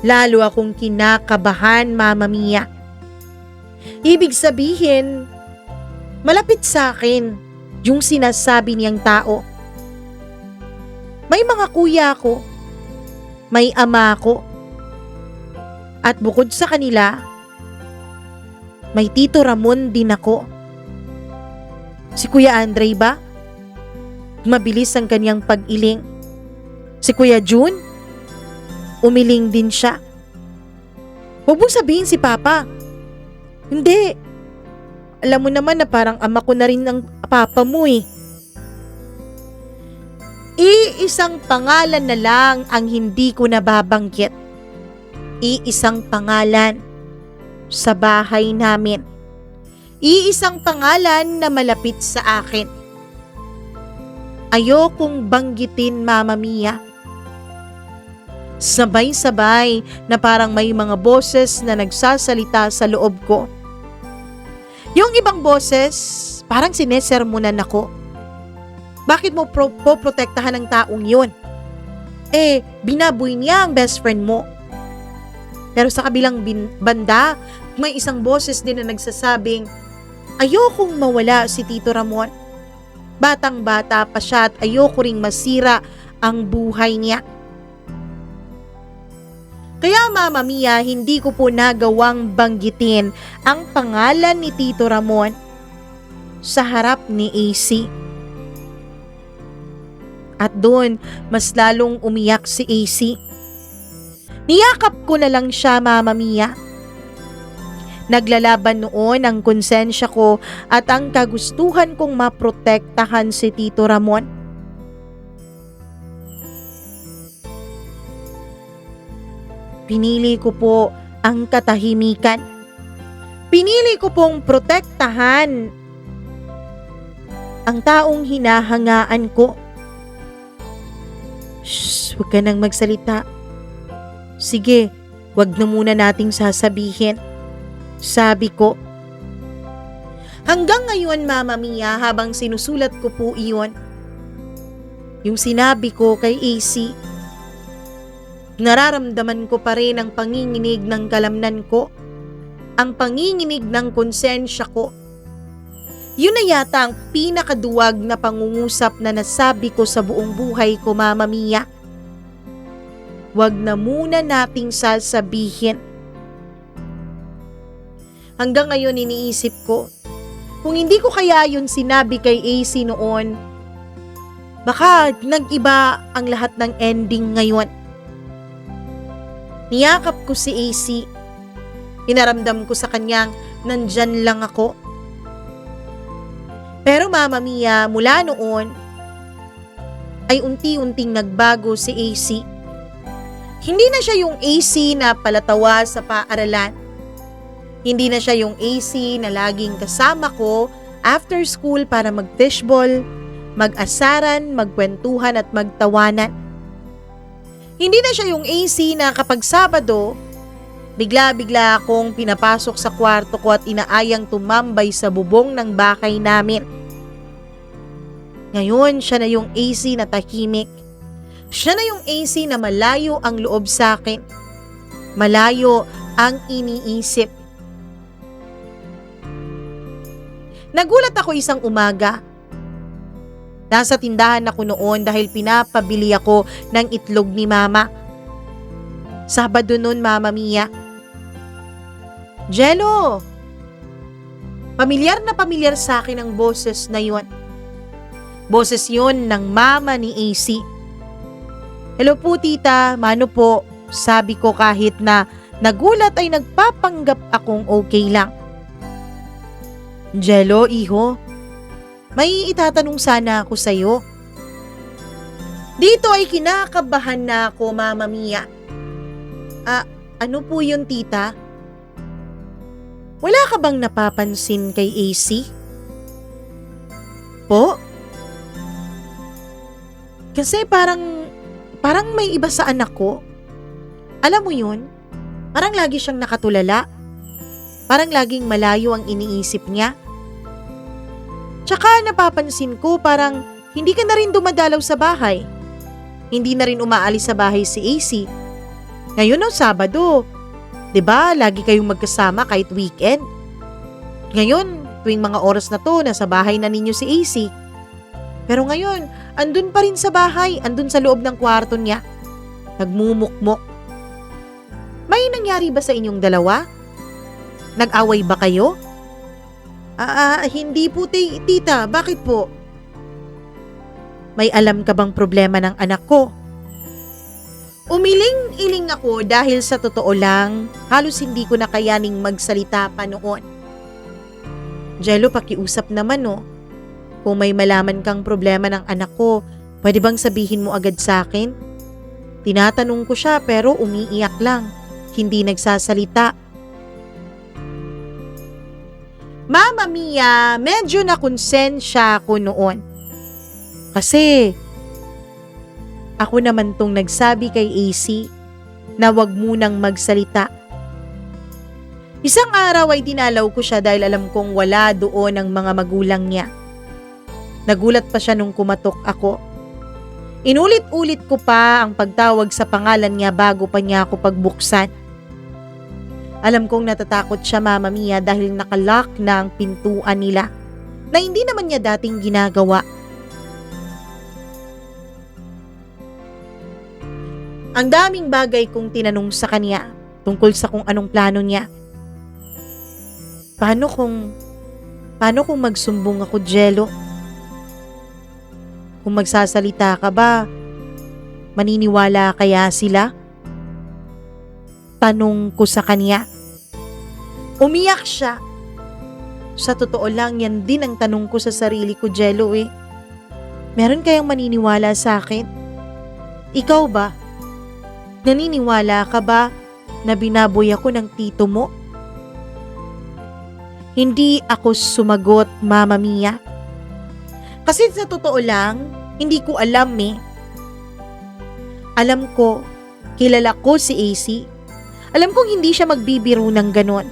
Lalo akong kinakabahan, Mama Mia. Ibig sabihin, malapit sa akin yung sinasabi niyang tao. May mga kuya ko, may ama ko, at bukod sa kanila, may Tito Ramon din ako. Si Kuya Andre ba? Mabilis ang kanyang pag-iling. Si Kuya Jun? Umiling din siya. Huwag mong sabihin si Papa. Hindi. Alam mo naman na parang ama ko na rin ang papa mo eh. Iisang pangalan na lang ang hindi ko nababanggit. Iisang pangalan sa bahay namin. Iisang pangalan na malapit sa akin. Ayokong banggitin, Mama Mia. Sabay-sabay na parang may mga boses na nagsasalita sa loob ko. Yung ibang boses, parang sinesermonan ako. Bakit mo poprotektahan ng taong yun? Binaboy niya ang best friend mo. Pero sa kabilang banda, may isang boses din na nagsasabing, ayokong mawala si Tito Ramon. Batang-bata pa siya at ayoko ring masira ang buhay niya. Kaya Mama Mia, hindi ko po nagawang banggitin ang pangalan ni Tito Ramon sa harap ni AC. At doon, mas lalong umiyak si AC. Niyakap ko na lang siya, Mama Mia. Naglalaban noon ang konsensya ko at ang kagustuhan kong maprotektahan si Tito Ramon. Pinili ko po ang katahimikan. Pinili ko pong protektahan ang taong hinahangaan ko. Shh, huwag ka nang magsalita. Sige, wag na muna nating sasabihin. Sabi ko. Hanggang ngayon, Mama Mia, habang sinusulat ko po iyon, yung sinabi ko kay AC, nararamdaman ko pa rin ang panginginig ng kalamnan ko, ang panginginig ng konsensya ko. Yun na yata ang pinakaduwag na pangungusap na nasabi ko sa buong buhay ko, Mama Mia. Wag na muna nating sasabihin. Hanggang ngayon iniisip ko, kung hindi ko kaya yun sinabi kay AC noon, baka nag-iba ang lahat ng ending ngayon. Niyakap ko si AC. Inaramdam ko sa kanyang nandyan lang ako. Pero Mama Mia, mula noon ay unti-unting nagbago si AC. Hindi na siya yung AC na palatawa sa paaralan. Hindi na siya yung AC na laging kasama ko after school para mag-fishball, mag-asaran, magkwentuhan at magtawanan. Hindi na siya yung AC na kapag Sabado, bigla-bigla akong pinapasok sa kwarto ko at inaayang tumambay sa bubong ng bahay namin. Ngayon, siya na yung AC na tahimik. Siya na yung AC na malayo ang loob sa akin. Malayo ang iniisip. Nagulat ako isang umaga. Nasa tindahan ako noon dahil pinapabili ako ng itlog ni Mama. Sabado noon, Mama Mia. Jello! Pamilyar na pamilyar sa akin ang boses na yon. Boses yon ng mama ni AC. Hello po tita, mano po? Sabi ko kahit na nagulat ay nagpapanggap akong okay lang. Jello, iho. May itatanong sana ako sa'yo. Dito ay kinakabahan na ako, Mama Mia. Ano po yun, tita? Wala ka bang napapansin kay AC? Po? Kasi parang may iba sa anak ko. Alam mo yun? Parang lagi siyang nakatulala. Parang laging malayo ang iniisip niya. Tsaka napapansin ko parang hindi ka na rin dumadalaw sa bahay. Hindi na rin umaalis sa bahay si AC. Ngayon ang Sabado, 'di ba? Lagi kayong magkasama kahit weekend. Ngayon, tuwing mga oras na to, nasa bahay na ninyo si AC. Pero ngayon, andun pa rin sa bahay, andun sa loob ng kwarto niya. Nagmumukmok. May nangyari ba sa inyong dalawa? Nag-away ba kayo? Hindi po tita, bakit po? May alam ka bang problema ng anak ko? Umiling-iling ako dahil sa totoo lang, halos hindi ko na kayaning magsalita pa noon. Jello, pakiusap naman no. Kung may malaman kang problema ng anak ko, pwede bang sabihin mo agad sa akin? Tinatanong ko siya pero umiiyak lang, hindi nagsasalita. Mama Mia, medyo nakonsensya ako noon. Kasi ako naman tong nagsabi kay AC na wag munang magsalita. Isang araw ay dinalaw ko siya dahil alam kong wala doon ang mga magulang niya. Nagulat pa siya nung kumatok ako. Inulit-ulit ko pa ang pagtawag sa pangalan niya bago pa niya ako pagbuksan. Alam kong natatakot siya, Mama Mia, dahil nakalock na ang pintuan nila na hindi naman niya dating ginagawa. Ang daming bagay kong tinanong sa kanya tungkol sa kung anong plano niya. Paano kung magsumbong ako, Jello? Kung magsasalita ka ba, maniniwala kaya sila? Tanong ko sa kanya. Umiyak siya. Sa totoo lang, yan din ang tanong ko sa sarili ko, Jello eh. Meron kayang maniniwala sa akin? Ikaw ba? Naniniwala ka ba na binaboy ako ng tito mo? Hindi ako sumagot, Mama Mia. Kasi sa totoo lang, hindi ko alam eh. Alam ko, kilala ko si AC. Alam kong hindi siya magbibiro ng ganon.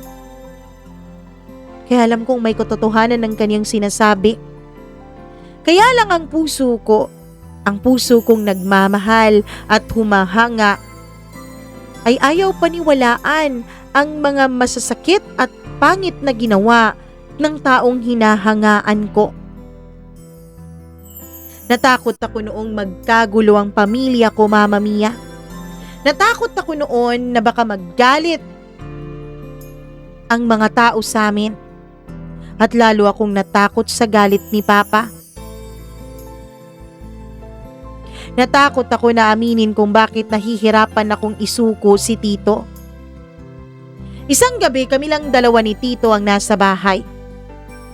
Kaya alam kong may katotohanan ng kanyang sinasabi. Kaya lang ang puso kong nagmamahal at humahanga, ay ayaw paniwalaan ang mga masasakit at pangit na ginawa ng taong hinahangaan ko. Natakot ako noong magkagulo ang pamilya ko, Mama Mia. Natakot ako noon na baka maggalit ang mga tao sa amin. At lalo akong natakot sa galit ni Papa. Natakot ako na aminin kung bakit nahihirapan akong isuko si Tito. Isang gabi kami lang dalawa ni Tito ang nasa bahay.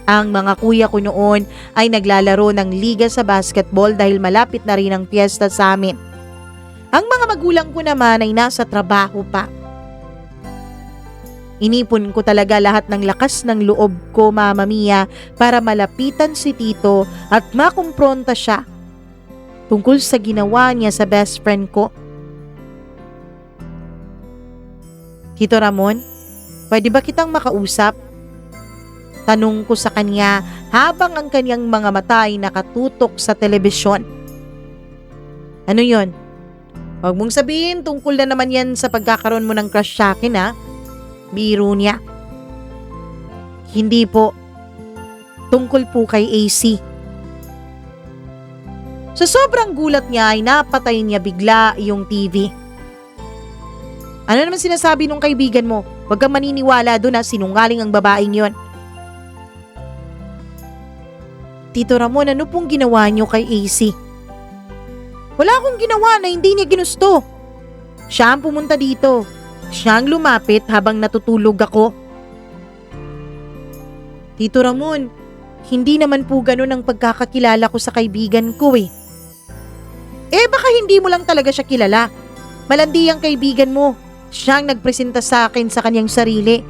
Ang mga kuya ko noon ay naglalaro ng liga sa basketball dahil malapit na rin ang piyesta sa amin. Ang mga magulang ko naman ay nasa trabaho pa. Inipon ko talaga lahat ng lakas ng loob ko, Mama Mia, para malapitan si Tito at makumpronta siya tungkol sa ginawa niya sa best friend ko. Tito Ramon, pwede ba kitang makausap? Tanong ko sa kanya habang ang kanyang mga mata ay nakatutok sa telebisyon. Ano yon? Huwag mong sabihin tungkol na naman yan sa pagkakaroon mo ng crush sa akin, ha? Biro niya. Hindi po. Tungkol po kay AC. Sa sobrang gulat niya ay napatay niya bigla yung TV. Ano naman sinasabi nung kaibigan mo? Huwag kang maniniwala doon na sinungaling ang babaeng yon. Tito Ramon, ano pong ginawa niyo kay AC? Wala akong ginawa na hindi niya ginusto. Siya ang pumunta dito. Siya ang lumapit habang natutulog ako. Tito Ramon, hindi naman po ganun ang pagkakakilala ko sa kaibigan ko eh. Baka hindi mo lang talaga siya kilala. Malandi ang kaibigan mo. Siya ang nagpresenta sa akin sa kanyang sarili.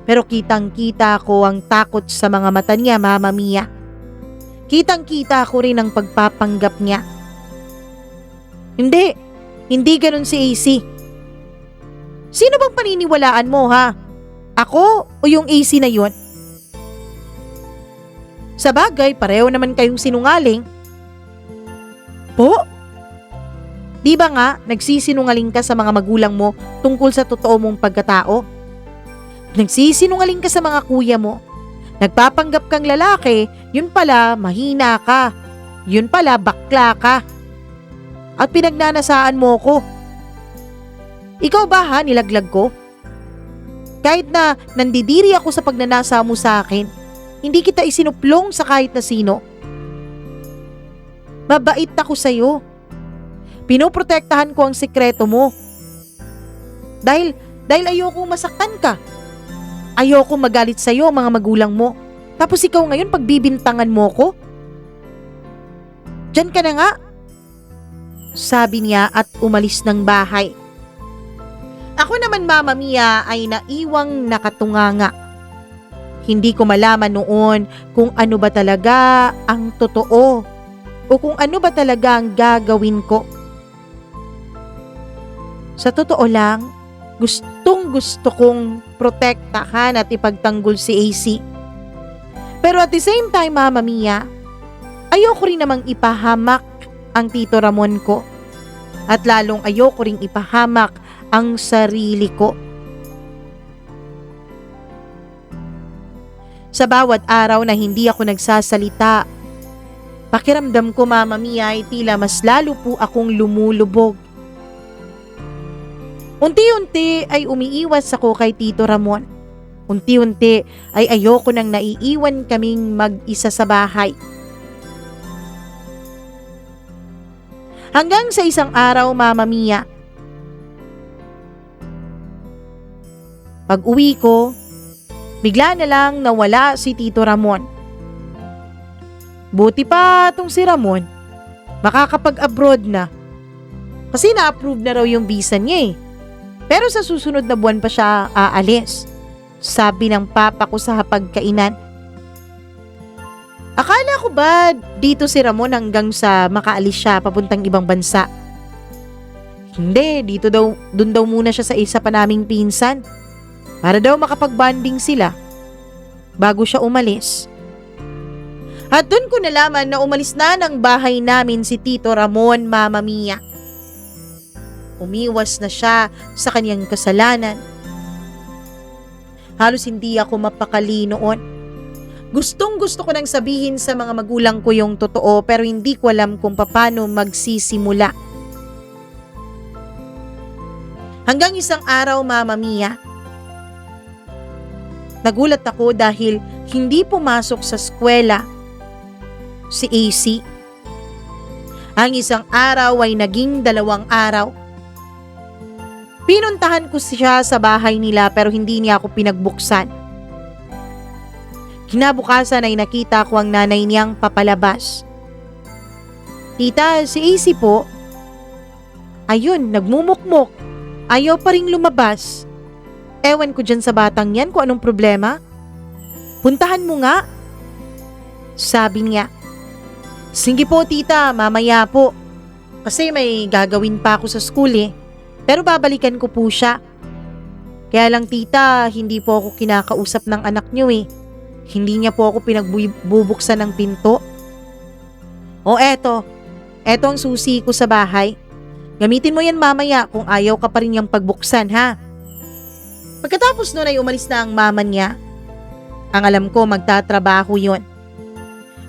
Pero kitang-kita ko ang takot sa mga mata niya, Mama Mia. Kitang-kita ko rin ang pagpapanggap niya. Hindi ganun si AC. Sino bang paniniwalaan mo, ha? Ako o yung AC na yun? Sa bagay, pareho naman kayong sinungaling. Po? Di ba nga, nagsisinungaling ka sa mga magulang mo tungkol sa totoo mong pagkatao? Nagsisinungaling ka sa mga kuya mo. Nagpapanggap kang lalaki, yun pala mahina ka. Yun pala bakla ka. At pinagnanasaan mo ko. Ikaw ba, ha, nilaglag ko? Kahit na nandidiri ako sa pagnanasa mo sa akin, hindi kita isinuplong sa kahit na sino. Mabait ako sa'yo. Pinoprotektahan ko ang sikreto mo. Dahil ayoko masaktan ka. Ayoko magalit sa'yo mga magulang mo. Tapos ikaw ngayon pagbibintangan mo ko? Diyan ka na nga. Sabi niya at umalis ng bahay. Ako naman, Mama Mia, ay naiwang nakatunganga. Hindi ko malaman noon kung ano ba talaga ang totoo o kung ano ba talaga ang gagawin ko. Sa totoo lang, gustong-gusto kong protektahan at ipagtanggol si AC. Pero at the same time, Mama Mia, ayoko rin namang ipahamak ang Tito Ramon ko. At lalong ayoko ring ipahamak ang sarili ko. Sa bawat araw na hindi ako nagsasalita, pakiramdam ko, Mama Mia, ay tila mas lalo po akong lumulubog. Unti-unti ay umiiwas ako kay Tito Ramon. Unti-unti ay ayoko nang naiiwan kaming mag-isa sa bahay. Hanggang sa isang araw, Mama Mia, pag-uwi ko, bigla na lang nawala si Tito Ramon. Buti pa tong si Ramon, makakapag-abroad na. Kasi na-approve na raw yung visa niya eh. Pero sa susunod na buwan pa siya aalis, sabi ng papa ko sa hapagkainan. Akala ko ba dito si Ramon hanggang sa makaalis siya papuntang ibang bansa? Hindi, dun daw muna siya sa isa pa naming pinsan. Para daw makapag-bonding sila bago siya umalis. At dun ko nalaman na umalis na ng bahay namin si Tito Ramon, Mama Mia. Umiwas na siya sa kanyang kasalanan. Halos hindi ako mapakali noon. Gustong-gusto ko nang sabihin sa mga magulang ko yung totoo pero hindi ko alam kung paano magsisimula. Hanggang isang araw, Mama Mia, nagulat ako dahil hindi pumasok sa eskwela si AC. Ang isang araw ay naging 2 araw. Pinuntahan ko siya sa bahay nila pero hindi niya ako pinagbuksan. Kinabukasan ay nakita ko ang nanay niyang papalabas. Tita, si AC po. Ayun, nagmumukmok. Ayaw pa ring lumabas. Ewan ko dyan sa batang yan kung anong problema. Puntahan mo nga. Sabi niya. Sige po tita, mamaya po. Kasi may gagawin pa ako sa school eh. Pero babalikan ko po siya. Kaya lang tita, hindi po ako kinakausap ng anak niyo eh. Hindi niya po ako pinagbubuksan ng pinto. O eto ang susi ko sa bahay. Gamitin mo yan mamaya kung ayaw ka pa rin niyang pagbuksan ha. Pagkatapos nun ay umalis na ang mama niya. Ang alam ko magtatrabaho yon.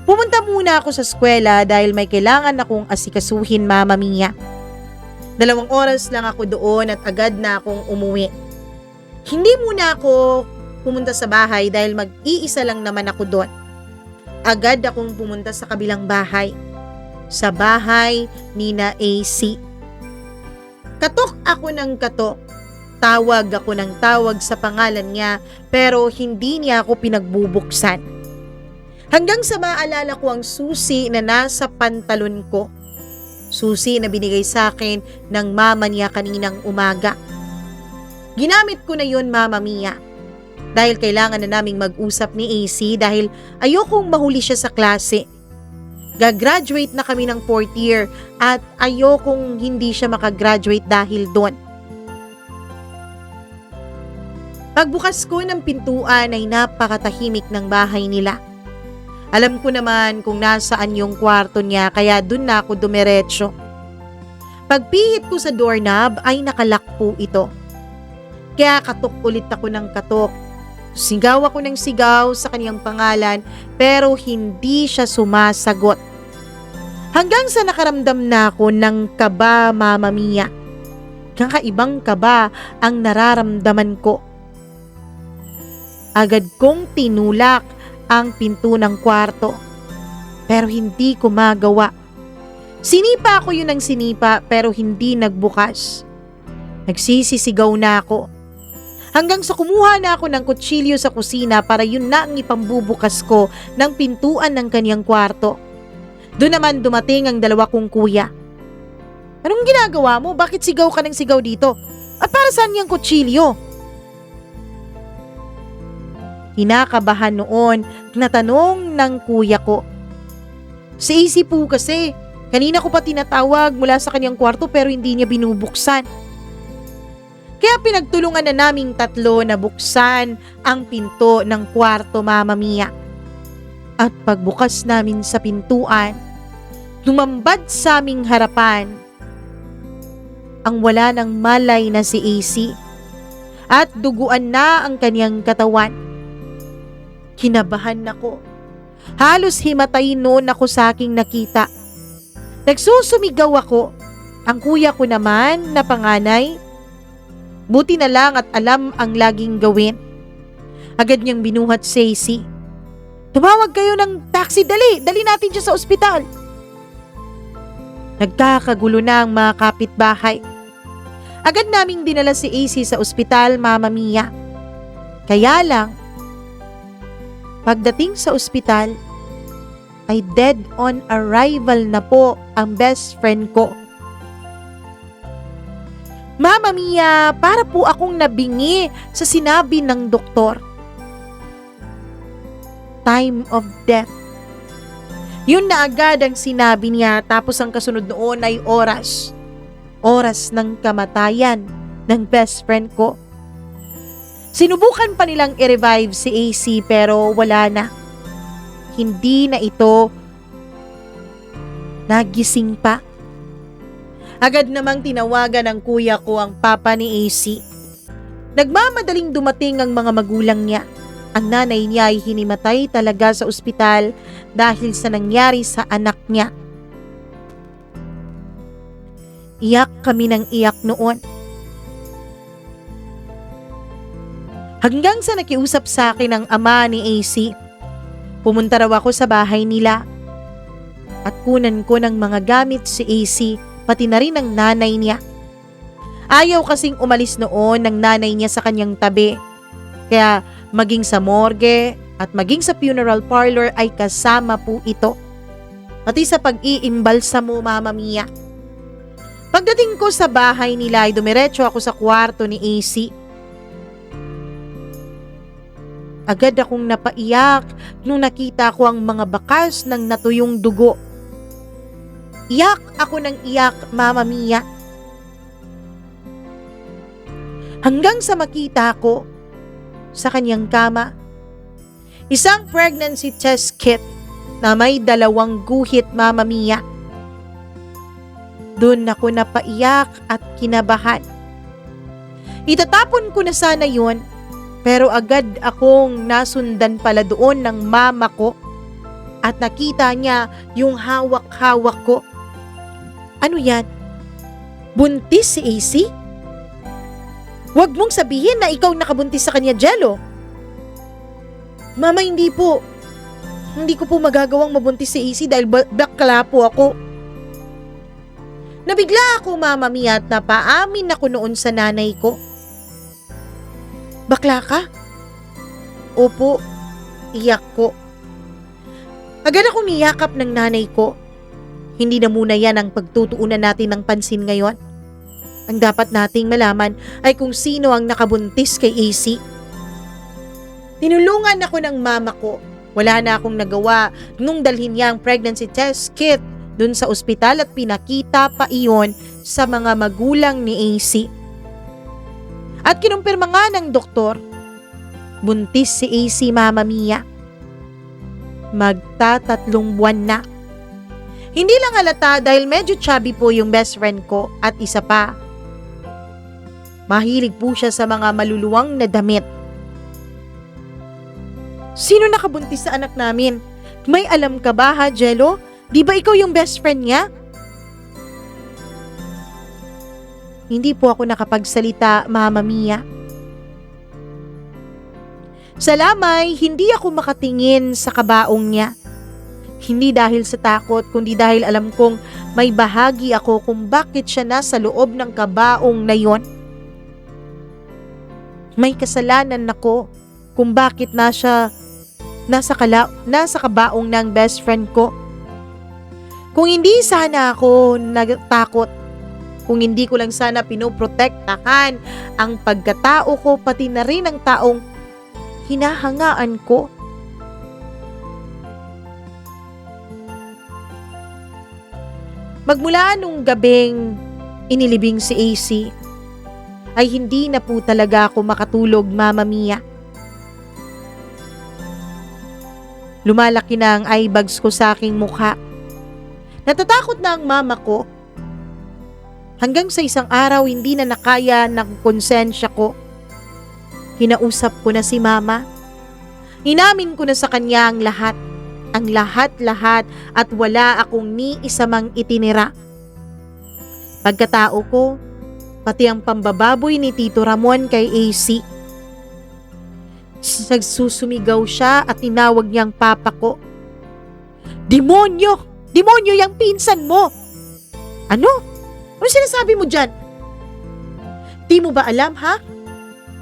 Pumunta muna ako sa eskwela dahil may kailangan akong asikasuhin, Mama Mia. 2 oras lang ako doon at agad na akong umuwi. Hindi muna ako pumunta sa bahay dahil mag-iisa lang naman ako doon. Agad akong pumunta sa kabilang bahay. Sa bahay ni na AC. Katok ako ng katok. Tawag ako ng tawag sa pangalan niya pero hindi niya ako pinagbubuksan. Hanggang sa maalala ko ang susi na nasa pantalon ko. Susi na binigay sa akin ng mama niya kaninang umaga. Ginamit ko na yun, Mama Mia. Dahil kailangan na naming mag-usap ni AC dahil ayokong mahuli siya sa klase. Gagraduate na kami ng 4th year at ayokong hindi siya makagraduate dahil doon. Pagbukas ko ng pintuan ay napakatahimik ng bahay nila. Alam ko naman kung nasaan yung kwarto niya kaya dun na ako dumiretso. Pagpihit ko sa doorknob ay nakalak po ito. Kaya katok ulit ako ng katok. Sigaw ako ng sigaw sa kanyang pangalan pero hindi siya sumasagot. Hanggang sa nakaramdam na ako ng kaba, Mama Mia. Kakaibang kaba ang nararamdaman ko. Agad kong tinulak ang pinto ng kwarto. Pero hindi ko magawa. Sinipa ako yun ng sinipa pero hindi nagbukas. Nagsisisigaw na ako. Hanggang sa kumuha na ako ng kutsilyo sa kusina para yun na ang ipambubukas ko ng pintuan ng kanyang kwarto. Doon naman dumating ang dalawa kong kuya. Anong ginagawa mo? Bakit sigaw ka ng sigaw dito? At para saan yung kutsilyo? Kinakabahan noon na tanong ng kuya ko. Si AC po kasi, kanina ko pa tinatawag mula sa kanyang kwarto pero hindi niya binubuksan. Kaya pinagtulungan na naming tatlo na buksan ang pinto ng kwarto, Mama Mia. At pagbukas namin sa pintuan, lumambad sa aming harapan ang wala ng malay na si AC at duguan na ang kanyang katawan. Kinabahan ako. Halos himatayin noon ako sa aking nakita. Nagsusumigaw ako. Ang kuya ko naman na panganay, buti na lang at alam ang laging gawin. Agad niyang binuhat si AC. Tumawag kayo ng taxi, dali! Dali natin siya sa ospital! Nagkakagulo na ang mga kapitbahay. Agad naming dinala si AC sa ospital, Mama Mia. Kaya lang, pagdating sa ospital, ay dead on arrival na po ang best friend ko. Mama Mia, para po akong nabingi sa sinabi ng doktor. Time of death. Yun na agad ang sinabi niya tapos ang kasunod noon ay oras. Oras ng kamatayan ng best friend ko. Sinubukan pa nilang i-revive si AC pero wala na. Hindi na ito nagising pa. Agad namang tinawagan ng kuya ko ang papa ni AC. Nagmamadaling dumating ang mga magulang niya. Ang nanay niya ay hinimatay talaga sa ospital dahil sa nangyari sa anak niya. Iyak kami ng iyak noon. Hanggang sa nakiusap sa akin ang ama ni AC. Pumunta raw ako sa bahay nila. At kunan ko ng mga gamit si AC, pati na rin ang nanay niya. Ayaw kasing umalis noon ng nanay niya sa kanyang tabi. Kaya maging sa morgue at maging sa funeral parlor ay kasama po ito. Pati sa pag-iimbalsa mo, Mama Mia. Pagdating ko sa bahay nila ay dumiretso ako sa kwarto ni AC. Agad akong napaiyak nung nakita ko ang mga bakas ng natuyong dugo. Iyak ako ng iyak, Mama Mia. Hanggang sa makita ko sa kanyang kama, isang pregnancy test kit na may 2 guhit, Mama Mia. Doon ako napaiyak at kinabahan. Itatapon ko na sana yun, pero agad akong nasundan pala doon ng mama ko at nakita niya yung hawak-hawak ko. Ano yan? Buntis si AC? Huwag mong sabihin na ikaw nakabuntis sa kanya, Jello. Mama, hindi po. Hindi ko po magagawang mabuntis si AC dahil bakla po ako. Nabigla ako, Mama Mia, at napaamin ako noon sa nanay ko. Bakla ka? Opo, iyak ko. Agad akong niyakap ng nanay ko. Hindi na muna yan ang pagtutuunan natin ng pansin ngayon. Ang dapat nating malaman ay kung sino ang nakabuntis kay AC. Tinulungan ako ng mama ko. Wala na akong nagawa nung dalhin niya ang pregnancy test kit dun sa ospital at pinakita pa iyon sa mga magulang ni AC. At kinumpirma nga ng doktor, buntis si AC, Mama Mia. Magta-3 buwan na. Hindi lang halata dahil medyo chubby po yung best friend ko at isa pa, mahilig po siya sa mga maluluwang na damit. Sino nakabuntis sa anak namin? May alam ka ba, ha, Jello? Di ba ikaw yung best friend niya? Hindi po ako nakapagsalita, Mama Mia. Sa lamay, hindi ako makatingin sa kabaong niya. Hindi dahil sa takot, kundi dahil alam kong may bahagi ako kung bakit siya nasa loob ng kabaong na yon. May kasalanan ako kung bakit nasa kabaong ng best friend ko. Kung hindi sana ako nagtakot, kung hindi ko lang sana pinoprotektahan ang pagkatao ko pati na rin ang taong hinahangaan ko. Magmula nung gabing inilibing si AC, ay hindi na po talaga ako makatulog, Mama Mia. Lumalaki na ang eye bags ko sa aking mukha. Natatakot na ang mama ko. Hanggang sa isang araw hindi na nakaya ng konsensya ko. Hinausap ko na si mama. Inamin ko na sa kanya ang lahat. Ang lahat-lahat at wala akong ni isa mang itinira. Pagkatao ko, pati ang pambababoy ni Tito Ramon kay AC. Nagsusumigaw siya at tinawag niyang papa ko. Demonyo! Demonyo yung pinsan mo! Ano? Ano sinasabi mo dyan? Di mo ba alam, ha?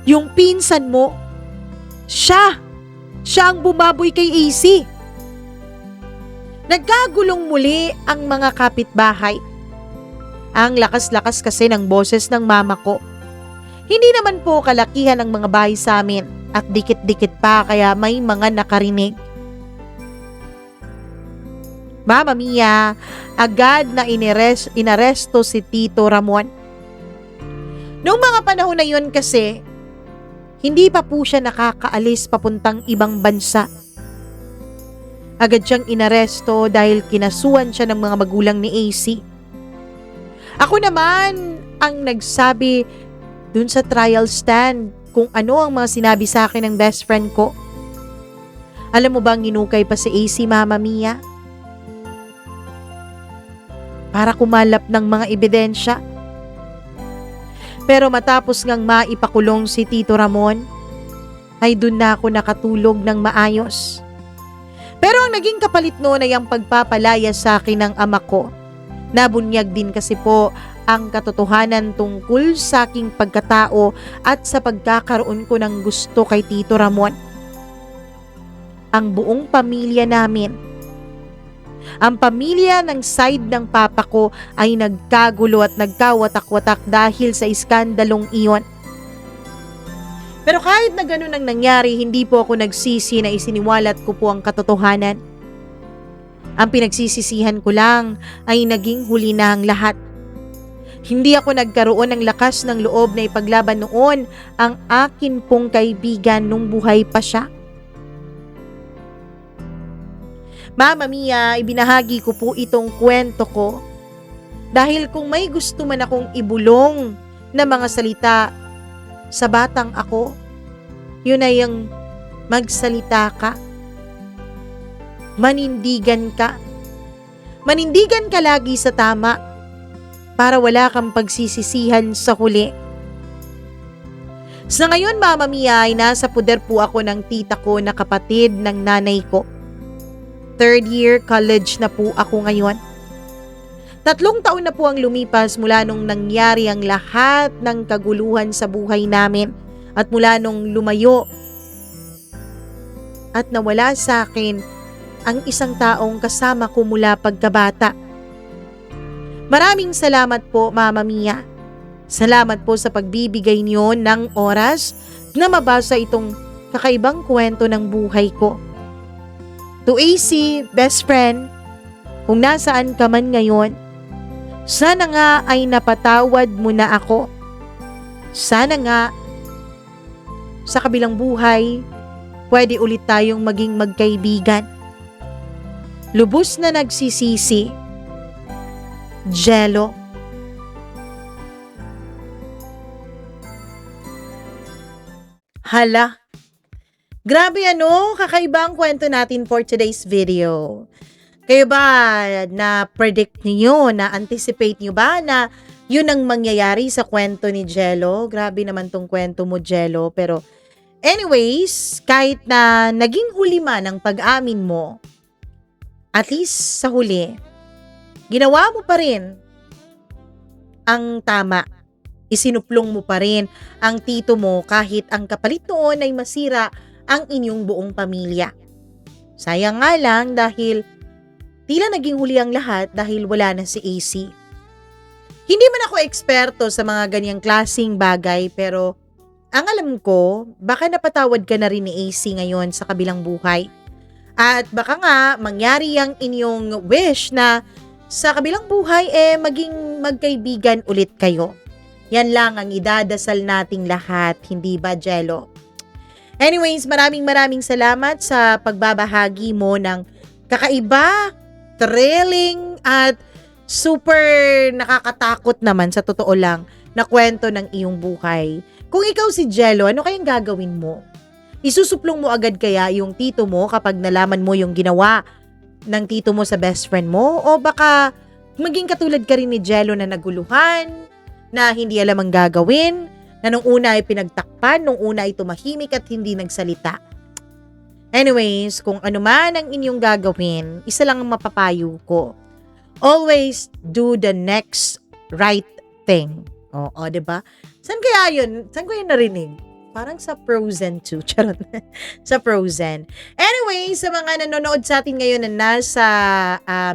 Yung pinsan mo, siya ang bumaboy kay AC. Nagkagulong muli ang mga kapitbahay. Ang lakas-lakas kasi ng boses ng mama ko. Hindi naman po kalakihan ang mga bahay sa amin at dikit-dikit pa kaya may mga nakarinig. Mama Mia, agad na inaresto si Tito Ramon. Noong mga panahon na yun kasi, hindi pa po siya nakakaalis papuntang ibang bansa. Agad siyang inaresto dahil kinasuhan siya ng mga magulang ni AC. Ako naman ang nagsabi dun sa trial stand kung ano ang mga sinabi sa akin ng best friend ko. Alam mo bang hinukay pa si AC, Mama Mia? Para kumalap ng mga ebidensya. Pero matapos ngang maipakulong si Tito Ramon, ay dun na ako nakatulog ng maayos. Pero ang naging kapalit noon ay ang pagpapalaya sa akin ng ama ko. Nabunyag din kasi po ang katotohanan tungkol sa aking pagkatao at sa pagkakaroon ko ng gusto kay Tito Ramon. Ang buong pamilya namin, ang pamilya ng side ng papa ko ay nagkagulo at nagkawatak-watak dahil sa iskandalong iyon. Pero kahit na ganun ang nangyari, hindi po ako nagsisi na isiniwalat ko po ang katotohanan. Ang pinagsisisihan ko lang ay naging huli na ang lahat. Hindi ako nagkaroon ng lakas ng loob na ipaglaban noon ang akin pong kaibigan nung buhay pa siya. Mama Mia, ibinahagi ko po itong kwento ko dahil kung may gusto man akong ibulong na mga salita sa batang ako, yun ay ang magsalita ka. Manindigan ka. Manindigan ka lagi sa tama para wala kang pagsisisihan sa huli. Sa ngayon, Mama Mia, ay nasa puder po ako ng tita ko na kapatid ng nanay ko. 3rd year college na po ako ngayon. 3 taon na po ang lumipas mula nung nangyari ang lahat ng kaguluhan sa buhay namin at mula nung lumayo at nawala sa akin ang isang taong kasama ko mula pagkabata. Maraming salamat po, Mama Mia. Salamat po sa pagbibigay niyo ng oras na mabasa itong kakaibang kwento ng buhay ko. To AC, best friend, kung nasaan ka man ngayon, sana nga ay napatawad mo na ako. Sana nga sa kabilang buhay, pwede ulit tayong maging magkaibigan. Lubos na nagsisisi, Jello. Hala, grabe kakaiba ang kwento natin for today's video. Kayo ba na-predict niyo, na-anticipate niyo ba na yun ang mangyayari sa kwento ni Jello? Grabe naman tong kwento mo, Jello. Pero Anyways, kahit na naging huli man ang pag-amin mo, at least sa huli, ginawa mo pa rin ang tama. Isinuplong mo pa rin ang tito mo kahit ang kapalit noon ay masira ang inyong buong pamilya. Sayang nga lang dahil tila naging huli ang lahat dahil wala na si AC. Hindi man ako eksperto sa mga ganyang klaseng bagay pero ang alam ko, baka napatawad ka na rin ni AC ngayon sa kabilang buhay. At baka nga mangyari ang inyong wish na sa kabilang buhay maging magkaibigan ulit kayo. Yan lang ang idadasal nating lahat, hindi ba, Jello? Anyways, maraming salamat sa pagbabahagi mo ng kakaiba, thrilling, at super nakakatakot naman sa totoo lang na kwento ng iyong buhay. Kung ikaw si Jello, ano kayang gagawin mo? Isusuplong mo agad kaya yung tito mo kapag nalaman mo yung ginawa ng tito mo sa best friend mo? O baka maging katulad ka rin ni Jello na naguluhan, na hindi alam ang gagawin, na nung una ay pinagtakpan, nung una ay tumahimik at hindi nagsalita. Anyways, kung ano man ang inyong gagawin, isa lang ang mapapayo ko. Always do the next right thing. Oo, diba? Saan kaya yun? Saan ko yun narinig? Parang sa Frozen 2. Charot. Sa Frozen. Anyway, sa mga nanonood sa atin ngayon na nasa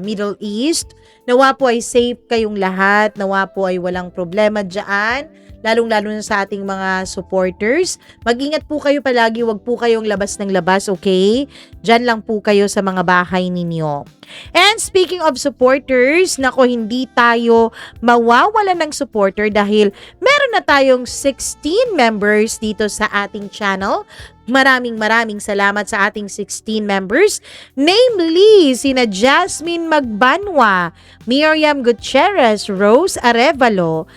Middle East, nawa po ay safe kayong lahat. Nawa po ay walang problema dyan. Lalong-lalo na sa ating mga supporters. Mag-ingat po kayo palagi. Huwag po kayong labas ng labas, okay? Diyan lang po kayo sa mga bahay ninyo. And speaking of supporters, nako, hindi tayo mawawala ng supporter dahil meron na tayong 16 members dito sa ating channel. Maraming salamat sa ating 16 members. Namely, sina Jasmine Magbanwa, Miriam Gutierrez, Rose Arevalo,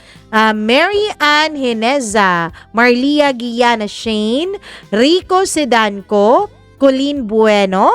Mary Ann Hineza, Marlia Guiana Shane, Rico Sedanco, Colleen Bueno,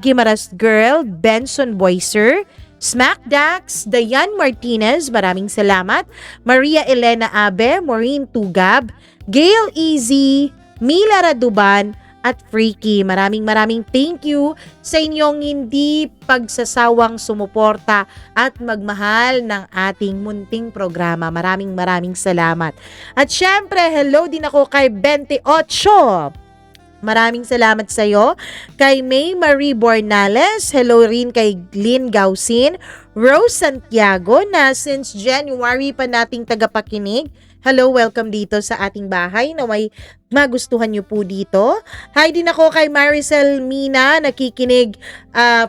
Gimaras Girl, Benson Boyser, Smackdax, Dayan Martinez, maraming salamat, Maria Elena Abe, Maureen Tugab, Gail Easy, Mila Raduban, at Freaky. Maraming thank you sa inyong hindi pagsasawang sumuporta at magmahal ng ating munting programa. Maraming salamat. At syempre, hello din ako kay 28. Maraming salamat sa iyo. Kay May Marie Bornales, hello rin kay Lynn Gausin, Rose Santiago na since January pa nating tagapakinig. Hello, welcome dito sa ating bahay. Naway magustuhan nyo po dito. Hi din ako kay Maricel Mina, nakikinig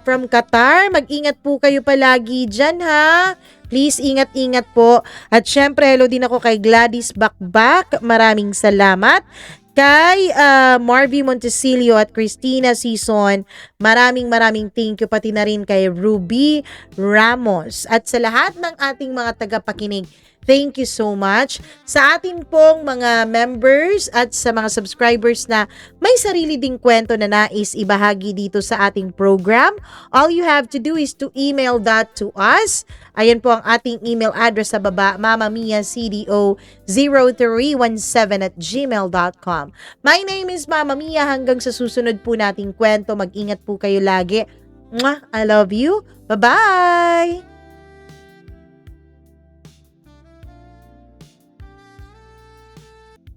from Qatar. Mag-ingat po kayo palagi dyan, ha? Please, ingat po. At syempre, hello din ako kay Gladys Bakbak. Maraming salamat. Kay Marvy Montesilio at Christina Sison, maraming thank you, pati na rin kay Ruby Ramos. At sa lahat ng ating mga tagapakinig, thank you so much sa ating pong mga members at sa mga subscribers na may sarili ding kwento na nais ibahagi dito sa ating program. All you have to do is to email that to us. Ayan po ang ating email address sa baba, mamamiacdo0317@gmail.com. My name is Mama Mia. Hanggang sa susunod po nating kwento, mag-ingat po kayo lagi. Mwah! I love you. Bye-bye!